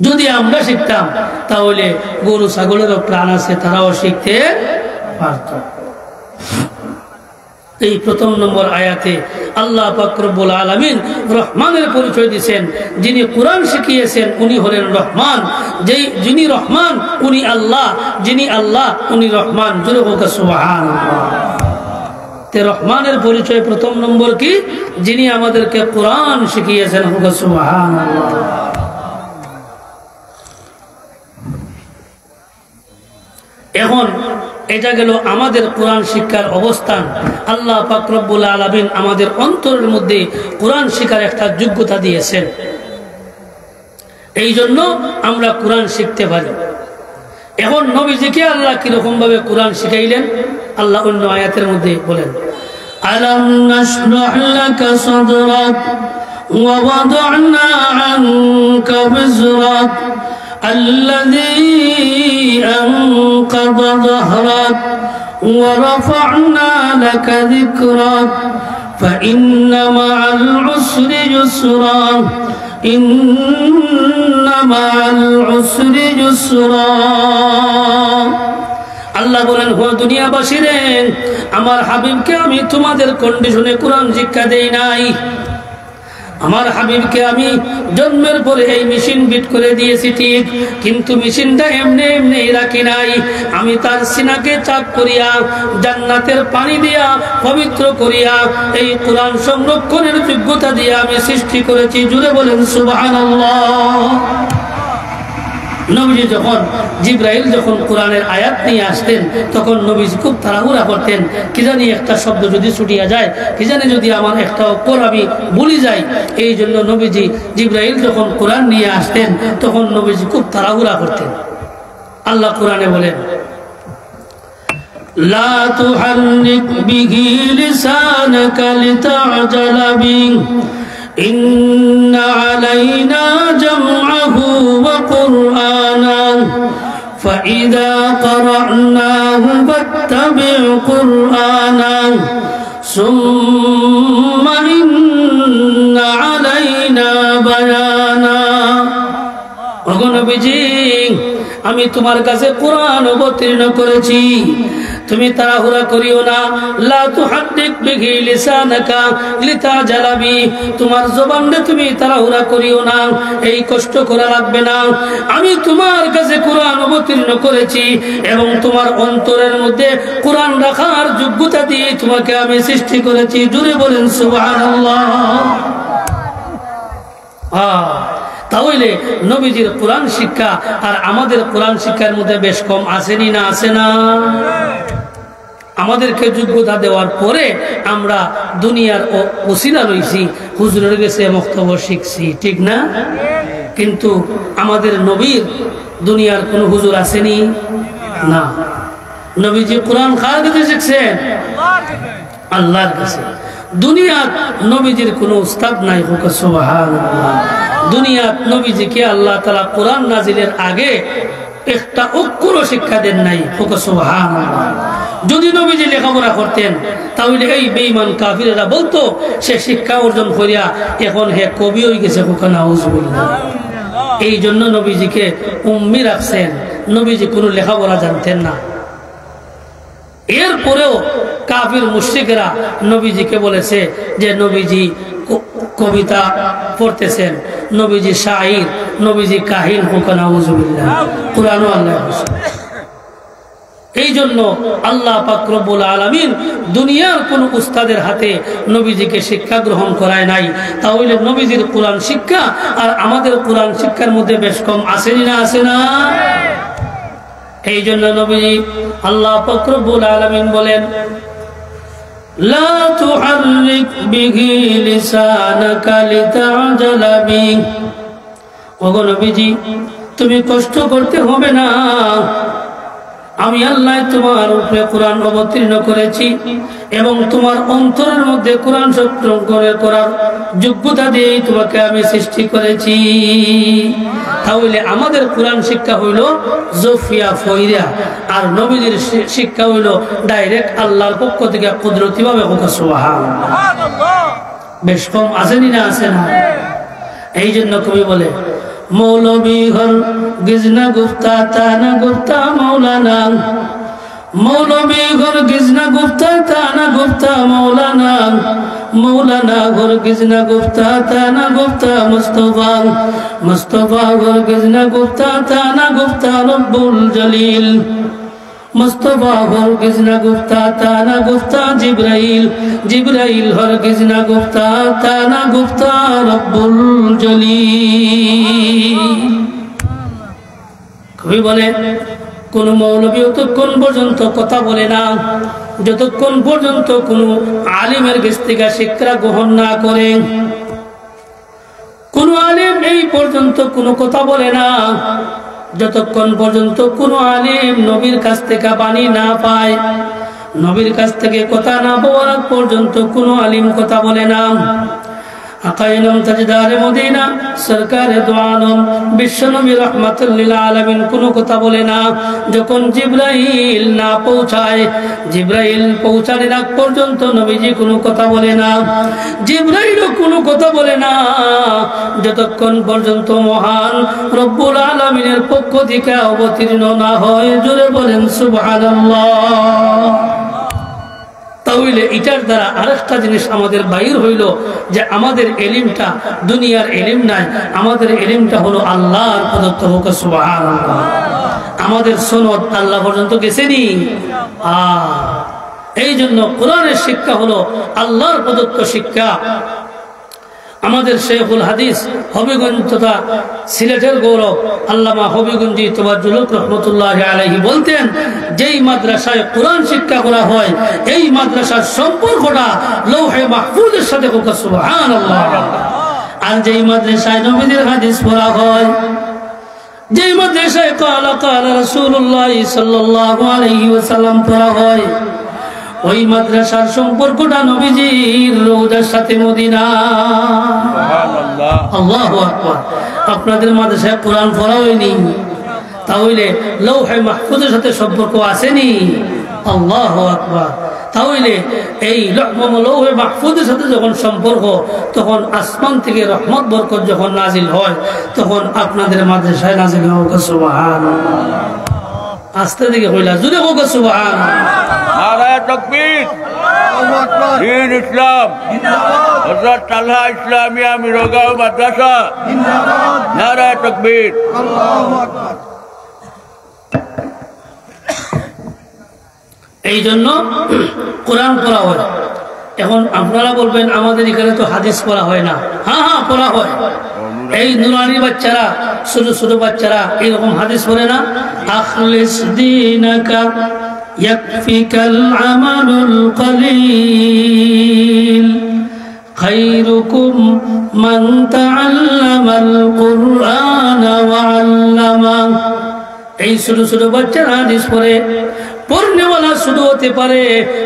যদি আমরা শিখতাম তাহলে গরু ছাগলেরও প্রাণ আছে, তারাও শিখতে পারত। এই প্রথম নম্বর আয়াতে আল্লাহ পাক রব্বুল আলামিন রহমানের পরিচয় দিয়েছেন। যিনি কোরআন শিখিয়েছেন উনি হলেন রহমান। যিনি রহমান উনি আল্লাহ, যিনি আল্লাহ উনি রহমান। জোরে বলতে সুবহানাল্লাহ। তে রহমানের পরিচয় প্রথম নম্বর কি? যিনি আমাদেরকে কোরআন শিখিয়েছেন। সুবহানাল্লাহ। এখন এটা গেল আমাদের কোরআন শিক্ষার অবস্থান। আল্লাহ পাক রব্বুল আলামিন আমাদের অন্তরের মধ্যে কোরআন শিক্ষার একটা যোগ্যতা দিয়েছেন, এই জন্য আমরা কোরআন শিখতে পারি। এখন নবীজিকে আল্লাহ কিরকম ভাবে কোরআন শিখাইলেন আল্লাহ অন্য আয়াতের মধ্যে বলেন, আলাম নাশরাহ লাকা সাদরাক ওয়া ওয়াদা'না আনকা বিজরাক الذي أنقض ظهرك ورفعنا لك ذكرك فإن مع العسر يسرا إن مع العسر يسرا। আল্লাহ বলেন, হো দুনিয়াবাসীরে, আমার হাবিবকে আমি তোমাদের কন্ডিশনে কোরআন শিক্ষা দেই নাই। আমার হাবিবকে আমি জন্মের পরে এই মেশিন বিট করে দিয়েছি ঠিক, কিন্তু মেশিনটা এমনি এমনি রাখি নাই। আমি তার সিনাকে চাক করিয়া জান্নাতের পানি দিয়া পবিত্র করিয়া এই কোরআন সংরক্ষণের যোগ্যতা দিয়ে আমি সৃষ্টি করেছি। জুড়ে বলেন সুবহানাল্লাহ। নবীজি যখন জিবরাইল যখন কোরআনের আয়াত নিয়ে আসতেন তখন নবীজি খুব তাড়াহুড়া করতেন, কি জানি একটা শব্দ যদি ছুটিয়া যায়, কি জানি যদি আমার একটা অক্ষর আমি ভুলে যাই। এই জন্য নবীজি জিবরাইল যখন কোরআন নিয়ে আসতেন তখন নবীজি খুব তাড়াহুড়া করতেন। আল্লাহ কোরআনে বলেন, লা তুহাররিক বিহি লিসানাকা লিতা'জালা বিহি إن علينا جمعه وقرآنه فإذا قرأناه فاتبع قرآنه ثم إن علينا بيانه। নবীজি, আমি তোমার কাছে কোরআন অবতীর্ণ করেছি, তুমি তাড়াহুড়া করিও না। লা তুহাদ্দিক বিহি লিসানাকা লিতা'জালা বিহি, তোমার জবানকে তুমি তাড়াহুড়া করিও না, এই কষ্ট করা লাগবে না। আমি তোমার কাছে কোরআন অবতীর্ণ করেছি এবং তোমার অন্তরের মধ্যে কোরআন রাখার যোগ্যতা দিয়ে তোমাকে আমি সৃষ্টি করেছি। জুড়ে বলেন সুবহানাল্লাহ। তাহলে নবীজির কোরআন শিক্ষা আর আমাদের কোরআন শিক্ষার মধ্যে বেশ কম আসেনি না? আসে না? আমাদেরকে যোগ্যতা দেওয়ার পরে আমরা দুনিয়ার ওসিলা রয়েছি, হুজুরের কাছে বক্তব্য শিখছি, ঠিক না? কিন্তু আমাদের নবীর দুনিয়ার কোন হুজুর আসেনি না। নবীজি কোরআন কার কাছে শিখছেন? আল্লাহর কাছে। দুনিয়ার নবীজির কোন উস্তাদ নাই। সুবহানাল্লাহ। দুনিয়াত নবীজিকে আল্লাহ তাআলা কোরআন নাজিলের আগে একটা অক্ষর শিক্ষা দেন নাই। সুবহানাল্লাহ। যদি নবীজি লেখাপড়া করতেন তাহলে এই বেঈমান কাফিররা বলতো সে শিক্ষা অর্জন করিয়া এখন হে কবি হয়ে গেছে। নাউজুবিল্লাহ। এই জন্য নবীজিকে উম্মি রাখছেন। নবীজি কোনো লেখাপড়া জানতেন না। এরপরেও কাফির মুশরিকরা নবীজিকে বলেছে যে নবীজি কবিতা পড়তেছেন, নবীজি শাইর, নবীজি কাহিন। নাউজুবিল্লাহ। কুরআন আল্লাহ। এই জন্য আল্লাহ পাক রব্বুল আলামিন দুনিয়ার কোন উস্তাদের হাতে নবীজিকে শিক্ষা গ্রহণ করায় নাই। তাহলে নবীজির কোরআন শিক্ষা আর আমাদের কোরআন শিক্ষার মধ্যে বেশ কম আছে না? আছে না? এই জন্য নবীজি আল্লাহ পাক রব্বুল আলামিন বলেন, লা তুহাররিক বিহি লিসানাকা লিতা'জালা বিহি। ওগো নবীজি, তুমি কষ্ট করতে হবে না। আমি আল্লাহ তোমার উপরে কোরআন অবতীর্ণ করেছি এবং তোমার অন্তরের মধ্যে কোরআন শ্রবণ করার যোগ্যতা দিয়ে তোমাকে আমি সৃষ্টি করেছি। তাহলে আমাদের কোরআন শিক্ষা হইল জফিয়া ফইরা, আর নবীজির শিক্ষা হইল ডাইরেক্ট আল্লাহর পক্ষ থেকে কুদরতি ভাবে। সুবহানাল্লাহ। বেশ কম আসেনি না? আছে না? এই জন্য কবি বলে, মৌলবী ঘর গিজনা গুপ্তা তানা গুপ্তা মৌলানা, মৌলবী ঘর গিজনা গুপ্তা তানা গুপ্তা মৌলানা, মৌলানা ঘর গিজনা গুপ্তা তানা গুপ্তা মুস্তফা, মুস্তফা ঘর গিজনা গুপ্তা তানা গুপ্তা রব্বুল জলিল, মুস্তফা ঘর গিজনা গুপ্তা তানা গুপ্তা জিব্রাইল, জিব্রাইল ঘর গিজনা গুপ্তা তানা গুপ্তা রব্বুল জলিল। কবি বলে, কোন মৌলবী যতক্ষণ পর্যন্ত কথা বলে না, যতক্ষণ পর্যন্ত কোন আলিমের কাছ থেকে শিক্ষা গ্রহণ না করে, কোন আলিম এই পর্যন্ত কোনো কথা বলে না, যতক্ষণ পর্যন্ত কোন আলিম নবীর কাছ থেকে বাণী না পায়, নবীর কাছ থেকে কথা না পাওয়ার পর্যন্ত কোন আলিম কথা বলে না। আকাইনম তাজদারে মদিনা সরকারে দু আলম বিশ্বনবী রাহমাতুল লিল আলামিন কোনো কথা বলে না। যখন জিবরাইল না পৌঁছায়, জিবরাইল পৌঁছানোর আগ পর্যন্ত নবীজি কোনো কথা বলে না, জিবরাইলও কোনো কথা বলে না, যতক্ষণ পর্যন্ত মহান রব্বুল আলামিনের পক্ষ থেকে অবতীর্ণ না হয়। জোরে বলেন সুবহানাল্লাহ। তাহলে এটার দ্বারা আরেকটা জিনিস আমাদের বাইর হইল যে আমাদের এলিমটা দুনিয়ার এলিম নাই, আমাদের এলিমটা হলো আল্লাহর প্রদত্ত। সুবহানাল্লাহ। আমাদের সনদ আল্লাহ পর্যন্ত গেছেনি। এই জন্য কোরআনের শিক্ষা হলো আল্লাহর প্রদত্ত শিক্ষা। আমাদের শেখুল হাদিস হবিগঞ্জ তথা সিলেটের গৌরব আল্লামা হবিগঞ্জি তোবাজ্জুলুক রহমতুল্লাহি আলাইহি বলতেন, যেই মাদ্রাসায় কোরআন শিক্ষা করা হয় এই মাদ্রাসার সম্পর্কটা লৌহে মাহফুজের সাথে। সুবহানাল্লাহ। আর যেই মাদ্রাসায় নবীদের হাদিস পড়া হয়, যেই মাদ্রাসায় কালা কালা রাসূলুল্লাহ সাল্লাল্লাহু আলাইহি ওয়াসাল্লাম পড়া হয়, ওই মাদ্রাসার সম্পর্কটা নবীজির রওজার সাথে মদিনা। সুবহানাল্লাহ। আল্লাহু আকবার। আপনাদের মাদ্রাসায় কোরআন পড়া হয়নি, তাহলে লৌহে মাহফুজের সাথে সম্পর্ক আসেনি। আল্লাহু আকবার। তাহলে এই লৌহে মাহফুজের সাথে যখন সম্পর্ক, তখন আসমান থেকে রহমত বরকত যখন নাজিল হয়, তখন আপনাদের মাদ্রাসায় নাজিল হোক। সুবহানাল্লাহ। আস্তে দিকে হইলা, জুড়ে হোক। সুবহানাল্লাহ। নারায়ে তাকবীর। আল্লাহু আকবার। দ্বীন ইসলাম জিন্দাবাদ। হযরত তালহা ইসলামিয়া মিরগাঁও মাদ্রাসা জিন্দাবাদ। নারায়ে তাকবীর। আল্লাহু আকবার। এই জন্য কোরআন পড়া হয়। এখন আপনারা বলবেন আমাদের এখানে তো হাদিস পড়া হয় না। হ্যাঁ হ্যাঁ, পড়া হয়। এই নুরানি বাচ্চারা, ছোট ছোট বাচ্চারা এরকম হাদিস পড়ে না। আখলিস দীনাকা ইয়াকফিকাল আমালুল কলিল খায়রুকুম মান তাআল্লামাল কুরআনা ওয়া আল্লামা। এই ছোট ছোট বাচ্চারা হাদিস পড়ে। পড়নেওয়ালা শুধু হতে পারে,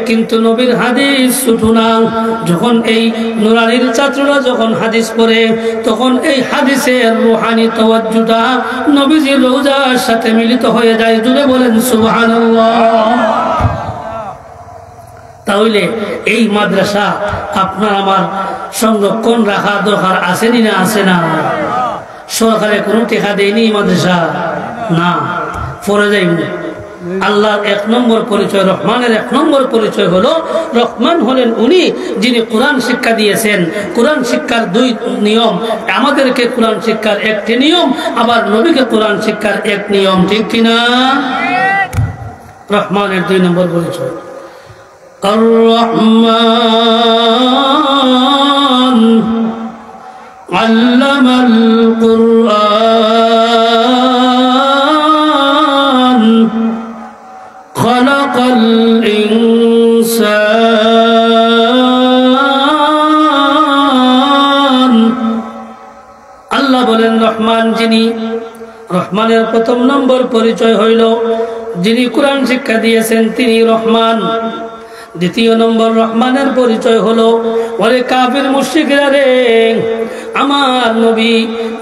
কিন্তু নবীর হাদিস শুধু না। যখন এই নুরানির ছাত্ররা যখন হাদিস পড়ে, তখন এই হাদিসের রুহানি তাওয়াজ্জুটা নবীজির রওজার সাথে মিলিত হয়ে যায়। জুড়ে বলেন সুবহানাল্লাহ। তাহলে এই মাদ্রাসা আপনার আমার সংরক্ষণ রাখা দরকার আসেনি না আসে না? সরকারে কোনো টেকা দেয়নি মাদ্রাসা না, পড়ে যায়নি। আল্লাহর 1 নম্বর পরিচয়, রহমানের 1 নম্বর পরিচয় হলো, রহমান হলেন উনি যিনি কোরআন শিক্ষা দিয়েছেন। কোরআন শিক্ষার 2 নিয়ম, আমাদেরকে কোরআন শিক্ষার 1টি নিয়ম, আবার নবীকে কোরআন শিক্ষার 1 নিয়ম, ঠিক কিনা? রহমানের 2 নম্বর পরিচয় আর-রহমান আল্লামাল কুরআন খালাকাল ইনসান। আল্লাহ বলেন রহমান যিনি, রহমানের 1ম নম্বর পরিচয় হইল যিনি কোরআন শিক্ষা দিয়েছেন তিনি রহমান। 2য় নম্বর রহমানের পরিচয় হলো, ওরে কাফির মুশরিকরা রে, আমার নবী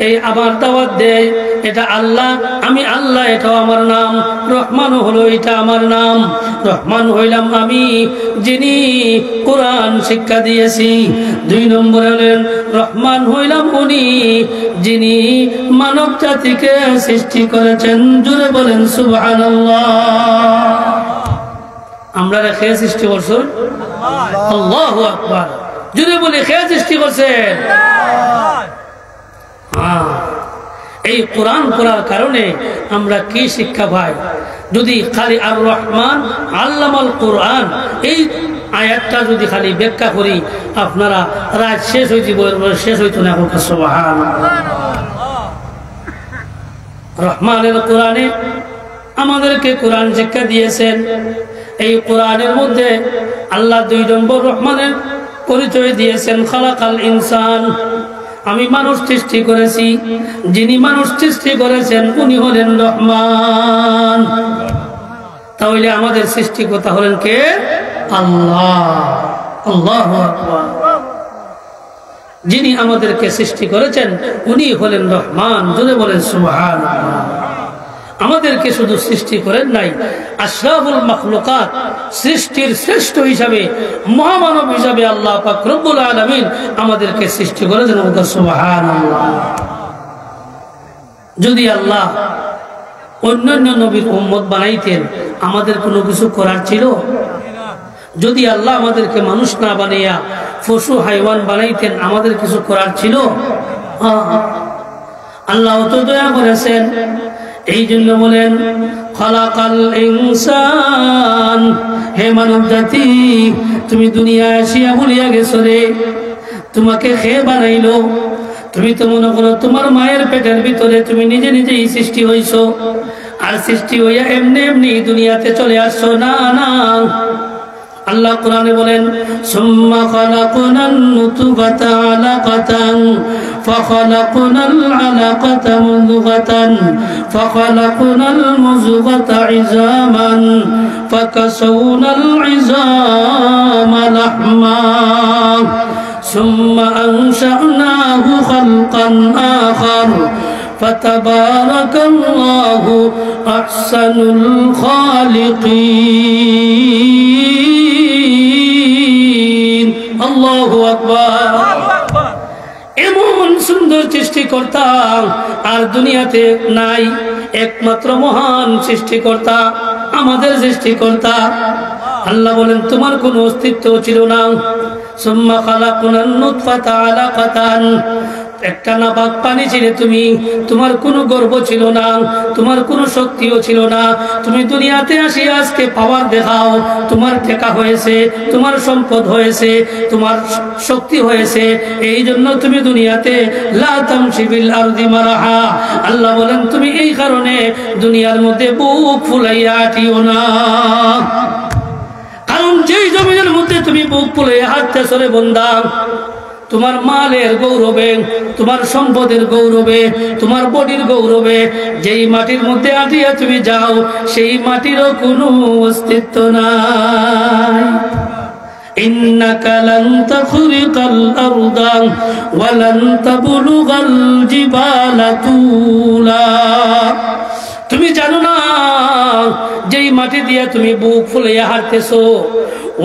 এই আমার দাওয়াত দেয়, এটা আল্লাহ, আমি আল্লাহ, এটাও আমার নাম। রহমান হলো এটা আমার নাম। রহমান হইলাম আমি যিনি কোরআন শিক্ষা দিয়েছি। 2 নম্বর হলেন রহমান হইলাম উনি যিনি মানব জাতিকে সৃষ্টি করেছেন। জুড়ে বলেন সুবহানাল্লাহ। আমরা খেয়ে সৃষ্টি করছেন আল্লাহু আকবার। জুড়ে বলি খেয়ে সৃষ্টি করছেন। এই কোরআন পড়ার কারণে আমরা কি শিক্ষা পাই? যদি খালি আর রহমান আল্লামাল কোরআন এই আয়াতটা যদি খালি ব্যাখ্যা করি, আপনারা রাত শেষ হইতে শেষ হইতো না। সুবহানাল্লাহ। রহমানের কোরআনে আমাদেরকে কোরআন শিক্ষা দিয়েছেন। এই কোরআনের মধ্যে আল্লাহ 2 নম্বর রহমানের পরিচয় দিয়েছেন, খালাকাল ইনসান, আমি মানুষ সৃষ্টি করেছি। যিনি মানুষ সৃষ্টি করেছেন উনি হলেন রহমান। তাহলে আমাদের সৃষ্টিকর্তা হলেন কে? আল্লাহ। আল্লাহু আকবার। যিনি আমাদেরকে সৃষ্টি করেছেন উনি হলেন রহমান। জোরে বলেন সুবহানাল্লাহ। আমাদেরকে শুধু সৃষ্টি করেন নাই, আশরাফুল মাখলুকাত, সৃষ্টির শ্রেষ্ঠ হিসাবে, মহামানব হিসাবে আল্লাহ পাক রব্বুল আলামিন আমাদেরকে সৃষ্টি করেছেন। সুবহানাল্লাহ। যদি আল্লাহ অন্যান্য নবীর উম্মত বানাইতেন, আমাদের কোনো কিছু করার ছিল? যদি আল্লাহ আমাদেরকে মানুষ না বানাইয়া পশু হাইওয়ান বানাইতেন, আমাদের কিছু করার ছিল? আল্লাহ তো দয়া করেছেন। এই জন্য বলেন খালাকাল ইনসান, হে মানব জাতি, তুমি দুনিয়ায় আসিয়া ভুলিয়া গেছো রে, তোমাকে খেয়ে বানাইলো। তুমি তো মনে করো তোমার মায়ের পেটের ভিতরে তুমি নিজে নিজেই সৃষ্টি হইছো, আর সৃষ্টি হইয়া এমনি এমনি দুনিয়াতে চলে আসছো। না না, আল্লাহ কোরআনে বলেন সুম্মা খালাকনান নুতফাতা আলাকাতান ফাখালাকনাল আলাকাতা মুযগাতান ফাখালাকনাল মুযগাতা ইযামান ফাকাসাওনাল ইযামা লাহমা সুম্মা আনশা'নাহু খালকান আখার ফাতাবারাকাল্লাহু আহসানুল খালিকিন। আল্লাহু আকবার। এমন সুন্দর সৃষ্টিকর্তা আর দুনিয়াতে নাই, একমাত্র মহান সৃষ্টিকর্তা আমাদের সৃষ্টিকর্তা। আল্লাহ বলেন তোমার কোনো অস্তিত্ব ছিল না। সুম্মা খালাকনান নুতফাতা আলাকাতান, একটা নাপাক পানি ছিলে তুমি, তোমার কোনো গর্ব ছিল না, তোমার কোনো শক্তিও ছিল না। তুমি দুনিয়াতে আসি আজকে পাওয়ার দেখাও, তোমার টেকা হয়েছে, তোমার সম্পদ হয়েছে, তোমার শক্তি হয়েছে, এই জন্য তুমি দুনিয়াতে লা তামশি বিল আরদি মারহা। আল্লাহ বলেন তুমি এই কারণে দুনিয়ার মধ্যে বুক ফুলাইয়া হাঁটিও না। কারণ যেই জমিনের মধ্যে তুমি বুক ফুলাইয়া হাঁটতেছ রে বান্দা, তোমার মালের গৌরবে, তোমার সম্পদের গৌরবে, তোমার বডির গৌরবে যেই মাটির মধ্যে আটিয়া তুমি যাও সেই মাটিরও কোনো অস্তিত্ব নাই। ইন্নাকা লান তাখরিকাল আরদা ওয়া লান তাবলুগাল জিবালা তুলা। তুমি জানো না যেই মাটি দিয়ে তুমি বুক ফুলিয়ে হাঁটতেছো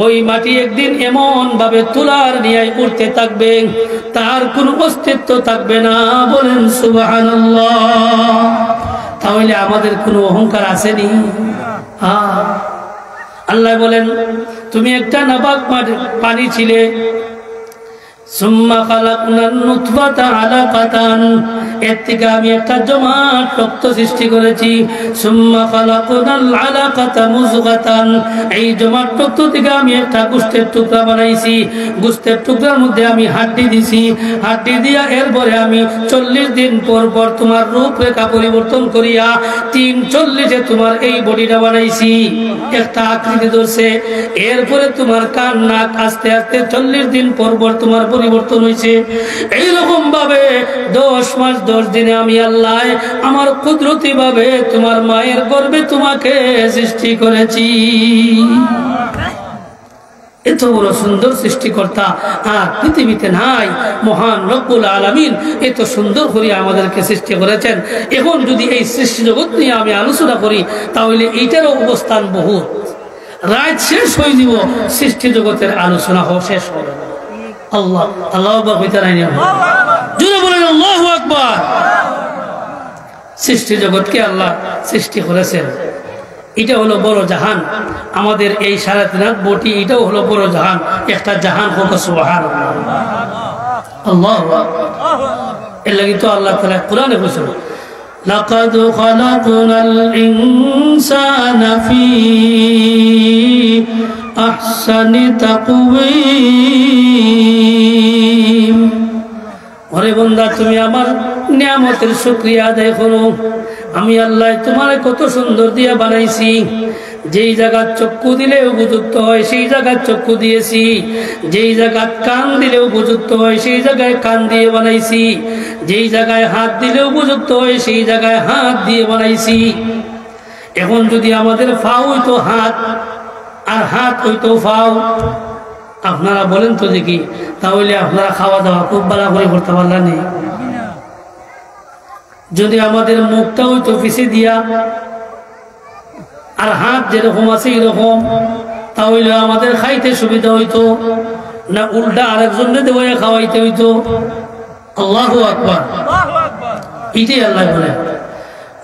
ওই মাটি একদিন এমন ভাবে তুলার ন্যায় উঠতে থাকবে, তার কোনো অস্তিত্ব থাকবে না। বলেন সুবহানাল্লাহ। তাহলে আমাদের কোনো অহংকার আসেনি? আল্লাহ বলেন তুমি একটা নাপাক পানি ছিলে, সুম্মা খালাকনান নুতফাতা আলাকাতান, এর থেকে আমি একটা জমাট রক্ত সৃষ্টি করেছি। সুম্মা খালাকনাল আলাকাতা মুযগাতান, এই জমাট রক্ত থেকে আমি একটা গোশতের টুকরা বানাইছি। গোশতের টুকরার মধ্যে আমি হাড্ডি দিছি, হাড্ডি দিয়া এরপরে আমি 40 দিন পর পর তোমার রূপরেখা পরিবর্তন করিয়া 340-এ তোমার এই বডিটা বানাইছি, একটা আকৃতি ধরছে। এরপরে তোমার কান নাক আস্তে আস্তে 40 দিন পর পর তোমার পরিবর্তন হয়েছে। এইরকম ভাবে 10 মাস 10 দিনে আমি আল্লাহ আমার কুদরতি ভাবে তোমার মায়ের গর্ভে তোমাকে সৃষ্টি করেছি। এত বড় সুন্দর সৃষ্টিকর্তা আর পৃথিবীতে নাই। মহান রব্বুল আলামিন এত সুন্দর করে আমাদেরকে সৃষ্টি করেছেন। এখন যদি এই সৃষ্টি জগৎ নিয়ে আমি আলোচনা করি তাহলে এইটারও অবস্থান বহুত, রাত শেষ হয়ে দিব, সৃষ্টি জগতের আলোচনা শেষ হবে না। আল্লাহ আল্লাহু আকবার হইতে নাই না, জোরে বলেন আল্লাহু আকবার। সৃষ্টি জগৎকে আল্লাহ সৃষ্টি করেছেন, এটা হলো বড় জাহান। আমাদের এই 3.5 বটি এটাও হলো বড় জাহান, একটা জাহান হোক সুবহানাল্লাহ। আল্লাহু আকবার। এর লাগি তো আল্লাহ তাআলা কোরআনে বলেছেন লাকাদ খালাকনাল ইনসানা ফি আহসানি তাকওয়িম। ওরে বান্দা তুমি আমার নিয়ামতের শুকরিয়া আদায় করো। আমি আল্লাহ তোমারে কত সুন্দর দিয়ে বানাইছি। যেই জায়গার চক্ষু দিলে উপযুক্ত হয় সেই জায়গার চক্ষু দিয়েছি, যেই জায়গায় কান দিলে উপযুক্ত হয় সেই জায়গায় কান দিয়ে বানাইছি, যেই জায়গায় হাত দিলে উপযুক্ত হয় সেই জায়গায় হাত দিয়ে বানাইছি। এখন যদি আমাদের ফাও হইতো হাত আর হাত হইতো ফাও, আপনারা বলেন তো দেখি, তাহলে আপনারা খাওয়া দাওয়া খুব ভালো করে করতে পারলেন না। যদি আমাদের মুখটা হইতো পিছিয়ে দিয়া আর হাত যেরকম আছে এরকম, তাহলে আমাদের খাইতে সুবিধা হইতো না উল্টা আরেকজনকে দেওয়া খাওয়াইতে হইতো? আল্লাহু আকবার। এটাই আল্লাহ বলে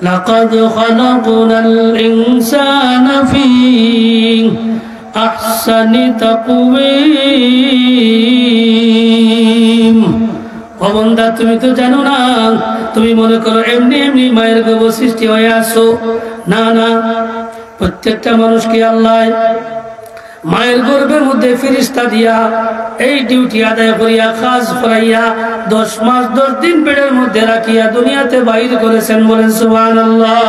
লাকাদ খালাকনাল ইনসানা ফি আহসানি তাকওয়িম। ও বান্দা তুমি তো জানো না, তুমি মনে করো এমনি এমনি মায়ের গর্ভ সৃষ্টি হয়ে আসো। না না, প্রত্যেকটা মানুষকে আল্লাহ মায়ের গর্ভের মধ্যে ফেরেশতা দিয়া এই ডিউটি আদায় করিয়া কাজ করাইয়া 10 মাস 10 দিন পেটের মধ্যে রাখিয়া দুনিয়াতে বাইর করেছেন। বলেন সুবহানাল্লাহ।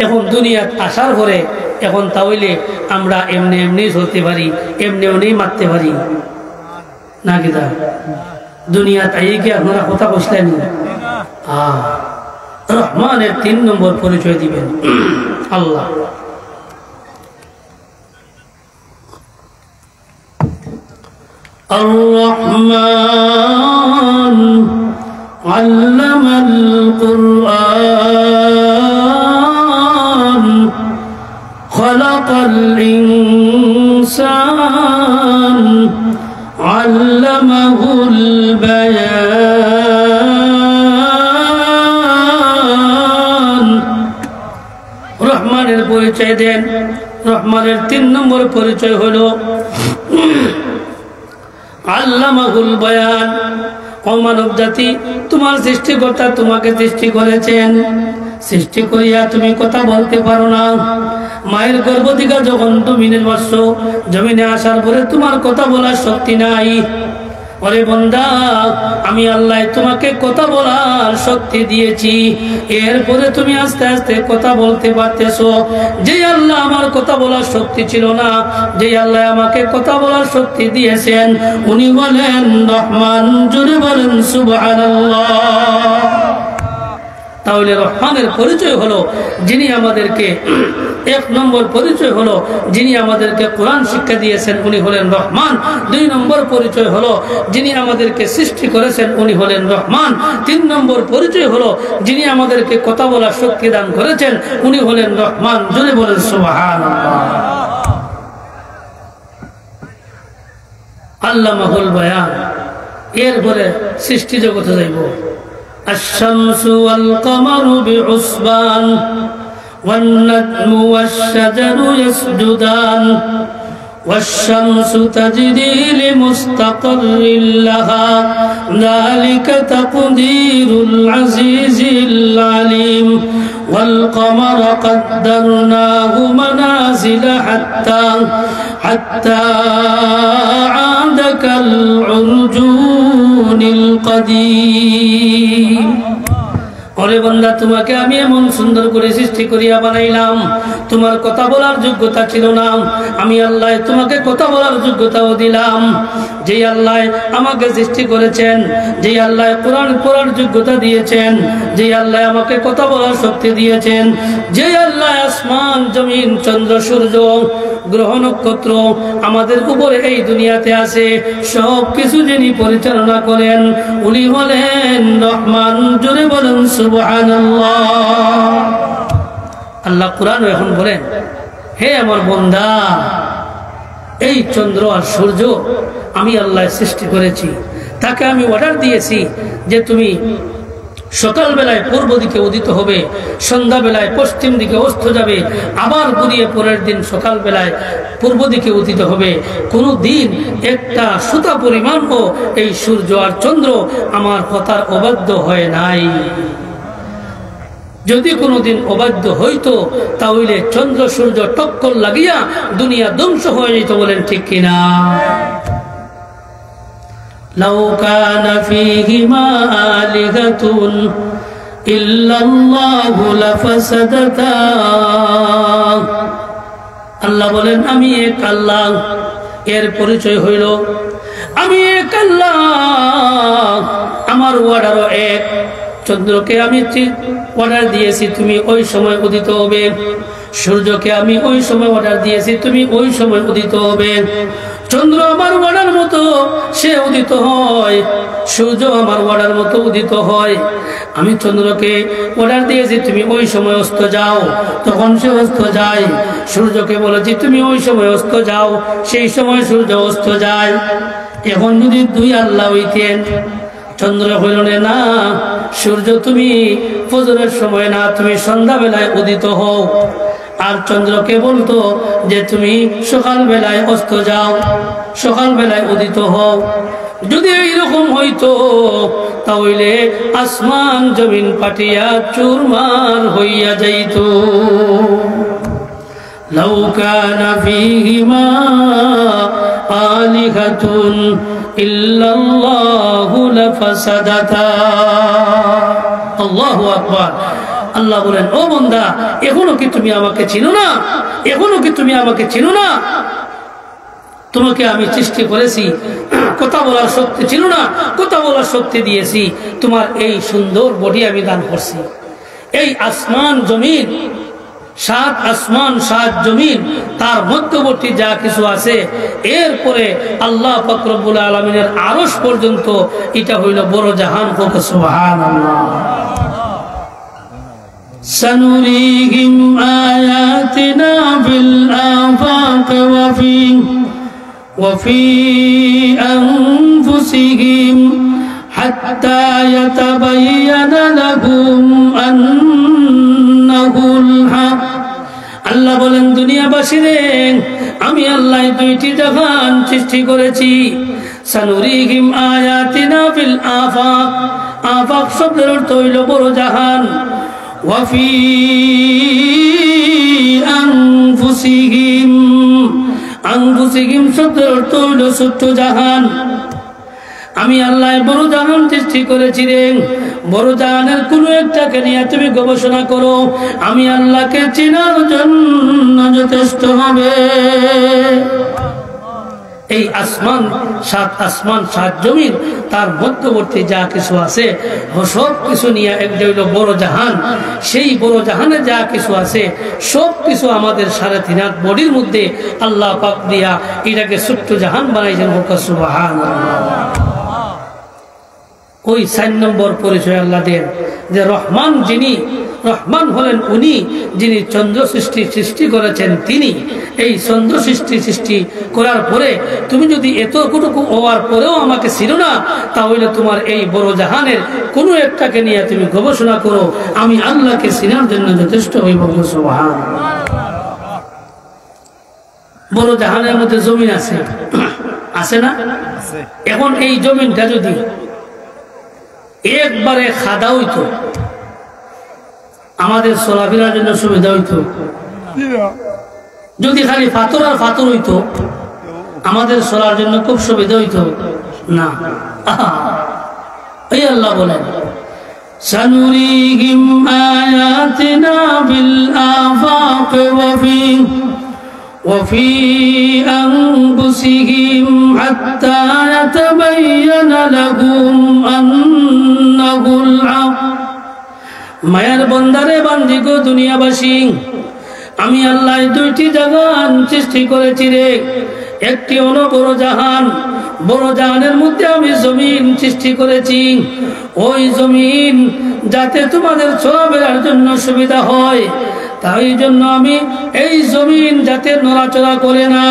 এখন দুনিয়াতে আসার পরে এখন তাহলে আমরা এমনি এমনি চলতে পারি, এমনি এমনি মারতে পারি না? কিনা দুনিয়া তাই কি আপনারা কথা বসলেন? রহমানের 3 নম্বর পরিচয় দিবেন আল্লাহ। الرحمن علم القرآن خلق الإنسان علمه البيان। রহমানের পরিচয় দেন। রহমানের 3 নম্বর পরিচয় হলো আল্লামাহুল বায়ান। ও মানব জাতি, তোমার সৃষ্টিকর্তা তোমাকে সৃষ্টি করেছেন, সৃষ্টি করিয়া তুমি কথা বলতে পারো না। মায়ের গর্ভ থেকে যখন জমিনে বসছো, জমিনে আসার পরে তোমার কথা বলার শক্তি নাই। ওরে বান্দা, আমি আল্লাহ তোমাকে কথা বলার শক্তি দিয়েছি, এরপরে তুমি আস্তে আস্তে কথা বলতে পারতেছো। যে আল্লাহ আমার কথা বলার শক্তি ছিল না, যে আল্লাহ আমাকে কথা বলার শক্তি দিয়েছেন, উনি বলেন রহমান। জোরে বলেন সুবহানাল্লাহ। তাহলে রহমানের পরিচয় হলো যিনি আমাদেরকে, এক নম্বর পরিচয় হলো যিনি আমাদেরকে কোরআন শিক্ষা দিয়েছেন, উনি হলেন রহমান। দুই নম্বর পরিচয় হলো যিনি আমাদেরকে সৃষ্টি করেছেন, উনি হলেন রহমান। তিন নম্বর পরিচয় হলো যিনি আমাদেরকে কথা বলার শক্তি দান করেছেন, উনি হলেন রহমান। জোরে বলেন সুবহানাল্লাহ। আল্লামাহুল বায়ান। এরপরে সৃষ্টি জগতে যাইব। الشمس والقمر بعصبان والنجم والشجر يسجدان والشمس تجري لمستقر لها ذلك تقدير العزيز العليم والقمر قدرناه منازل حتى عاد كالعرجون القديم। ওরে বান্দা, তোমাকে আমি এমন সুন্দর করে সৃষ্টি করিয়া বানাইলাম, তোমার কথা বলার যোগ্যতা ছিল না, আমি আল্লাহ তোমাকে কথা বলার যোগ্যতাও দিলাম। যে আল্লাহ আমাকে সৃষ্টি করেছেন, যে আল্লাহ কোরআন পড়ার যোগ্যতা দিয়েছেন, যে আল্লাহ আমাকে কথা বলার শক্তি দিয়েছেন, যে আল্লাহ আসমান জমিন চন্দ্র সূর্য গ্রহ নক্ষত্র আমাদের উপরে এই দুনিয়াতে আছে, সব কিছু যিনি পরিচালনা করেন, উনি হলেন রহমান। জোরে বলেন সুবহানাল্লাহ। আল্লাহ কোরআন এখন বলেন, হে আমার বান্দা, এই চন্দ্র আর সূর্য আমি আল্লাহ সৃষ্টি করেছি, তাকে আমি অর্ডার দিয়েছি যে তুমি সকাল বেলায় পূর্ব দিকে উদিত হবে, সন্ধ্যা বেলায় পশ্চিম দিকে অস্ত যাবে, আবার ঘুরিয়ে পরের দিন সকাল বেলায় পূর্ব দিকে উদিত হবে। কোনো দিন একটা সুতা পরিমাণও এই সূর্য আর চন্দ্র আমার কথার অবাধ্য হয় নাই। যদি কোনোদিন অবাধ্য হইতো তাহলে চন্দ্র সূর্য টক্কর লাগিয়া দুনিয়া ধ্বংস হয়ে যেত। বলেন ঠিক কিনা? লাউ কানা ফীহিমা আলিহাতুন ইল্লাল্লাহু লাফাসাদাতা। আল্লাহ বলেন, আমি এক আল্লাহ। এর পরিচয় হইল আমি এক আল্লাহ, আমার ওয়ার্ডারও এক। চন্দ্রকে আমি অর্ডার দিয়েছি তুমি ওই সময় উদিত হবে, সূর্যকে আমি ওই সময় অর্ডার দিয়েছি তুমি ওই সময় উদিত হবে। চন্দ্র আমার অর্ডার মতো সে উদিত হয়, সূর্য আমার অর্ডার মতো উদিত হয়। আমি চন্দ্রকে অর্ডার দিয়েছি তুমি ওই সময় অস্ত যাও, তখন সে অস্ত যায়। সূর্যকে বলেছি তুমি ওই সময় অস্ত যাও, সেই সময় সূর্য অস্ত যায়। এখন যদি দুই আল্লাহ হইতেন, চন্দ্র হইল না, সূর্য তুমি ফজরের সময় না, তুমি সন্ধ্যা বেলায় উদিত হও, আর চন্দ্রকে বলতো যে তুমি সকাল বেলায় অস্ত যাও, সকাল বেলায় উদিত হও। যদি এইরকম হইতো তাহলে আসমান জমিন পাটিয়া চুরমার হইয়া যাইত। লাউ কানা ফীহিমা আলিহাতুন ইল্লাল্লাহু লাফাসাদাতা। আল্লাহু আকবার। আল্লাহ বলেন, ও বান্দা, এখনো কি তুমি আমাকে চিনো না? এখনো কি তুমি আমাকে চিনো না? তোমাকে আমি সৃষ্টি করেছি, কথা বলার শক্তি ছিল না, কথা বলার শক্তি দিয়েছি। তোমার এই সুন্দর বডি আমি দান করছি। এই আসমান জমিন, সাত আসমান সাত জমিন, তার মধ্যবর্তী যা কিছু আছে, এরপরে আল্লাহ পাক রব্বুল আলামিনের আরশ পর্যন্ত, এটা হইল বড় জাহান। সুবহানাল্লাহ। سنريهم آياتنا في الآفاق وفي أنفسهم حتى يتبين لهم أنه الحق। আল্লাহ বলেন, দুনিয়াবাসীরে আমি আল্লাহ দুইটি জাহান সৃষ্টি করেছি। সানুরিহিম আয়াতিনা ফিল আফাক। আফাক শব্দের অর্থ হইল বড় জাহান। ওয়াফি আনফুসিহিম, আনফুসিহিম শব্দের অর্থ হইল ছোট্ট জাহান। আমি আল্লাহ বড় জাহান সৃষ্টি করেছি রে, বড় জাহানের কোন একটাকে নিয়ে তুমি গবেষণা করো, আমি আল্লাহকে চেনার জন্য যথেষ্ট হবে। এই আসমান, সাত আসমান, সাত জমিন, তার মধ্যবর্তী যা কিছু আছে সব কিছু নিয়ে একটা হইল বড় জাহান। সেই বড় জাহানে যা কিছু আছে সব কিছু আমাদের 3.5 হাত বডির মধ্যে আল্লাহ পাক দিয়া এটাকে ছোট্ট জাহান বানাইছেন। সুবহানাল্লাহ। ওই 4 নম্বর পরিচয় আল্লাহ দেন যে রহমান, যিনি রহমান হলেন উনি যিনি চন্দ্র সৃষ্টি করেছেন তিনি। এই চন্দ্র সৃষ্টি করার পরে তুমি যদি এতটুকু হওয়ার পরেও আমাকে চিনো না, তাহলে তোমার এই বড় জাহানের কোনো একটাকে নিয়ে তুমি গবেষণা করো, আমি আল্লাহকে চিনার জন্য যথেষ্ট হইব। সুবহানাল্লাহ। বড় জাহানের মধ্যে জমিন আছে, আছে না? এখন এই জমিনটা যদি একবারে খাদা হইতো, আমাদের চলাফেরার জন্য সুবিধা হইতো। যদি খালি পাথর আর পাথর হইতো, আমাদের চলার জন্য খুব সুবিধা হইতো না। এই আল্লাহ বলেন, সানুরিহিম আয়াতিনা বিল আফাক وفي أنفسهم حتى يتبين لهم أنه الحق। মায়ার বন্দারে বান্দিগো দুনিয়াবাসী, আমি আল্লাহ 2টি জাহান সৃষ্টি করেছি রে। একটি হলো বড় জাহান, বড় জাহানের মধ্যে আমি জমিন সৃষ্টি করেছি। ওই জমিন যাতে তোমাদের চলাফেরার জন্য সুবিধা হয়, তাই জন্য আমি এই জমিন যাতে নড়াচড়া করে না,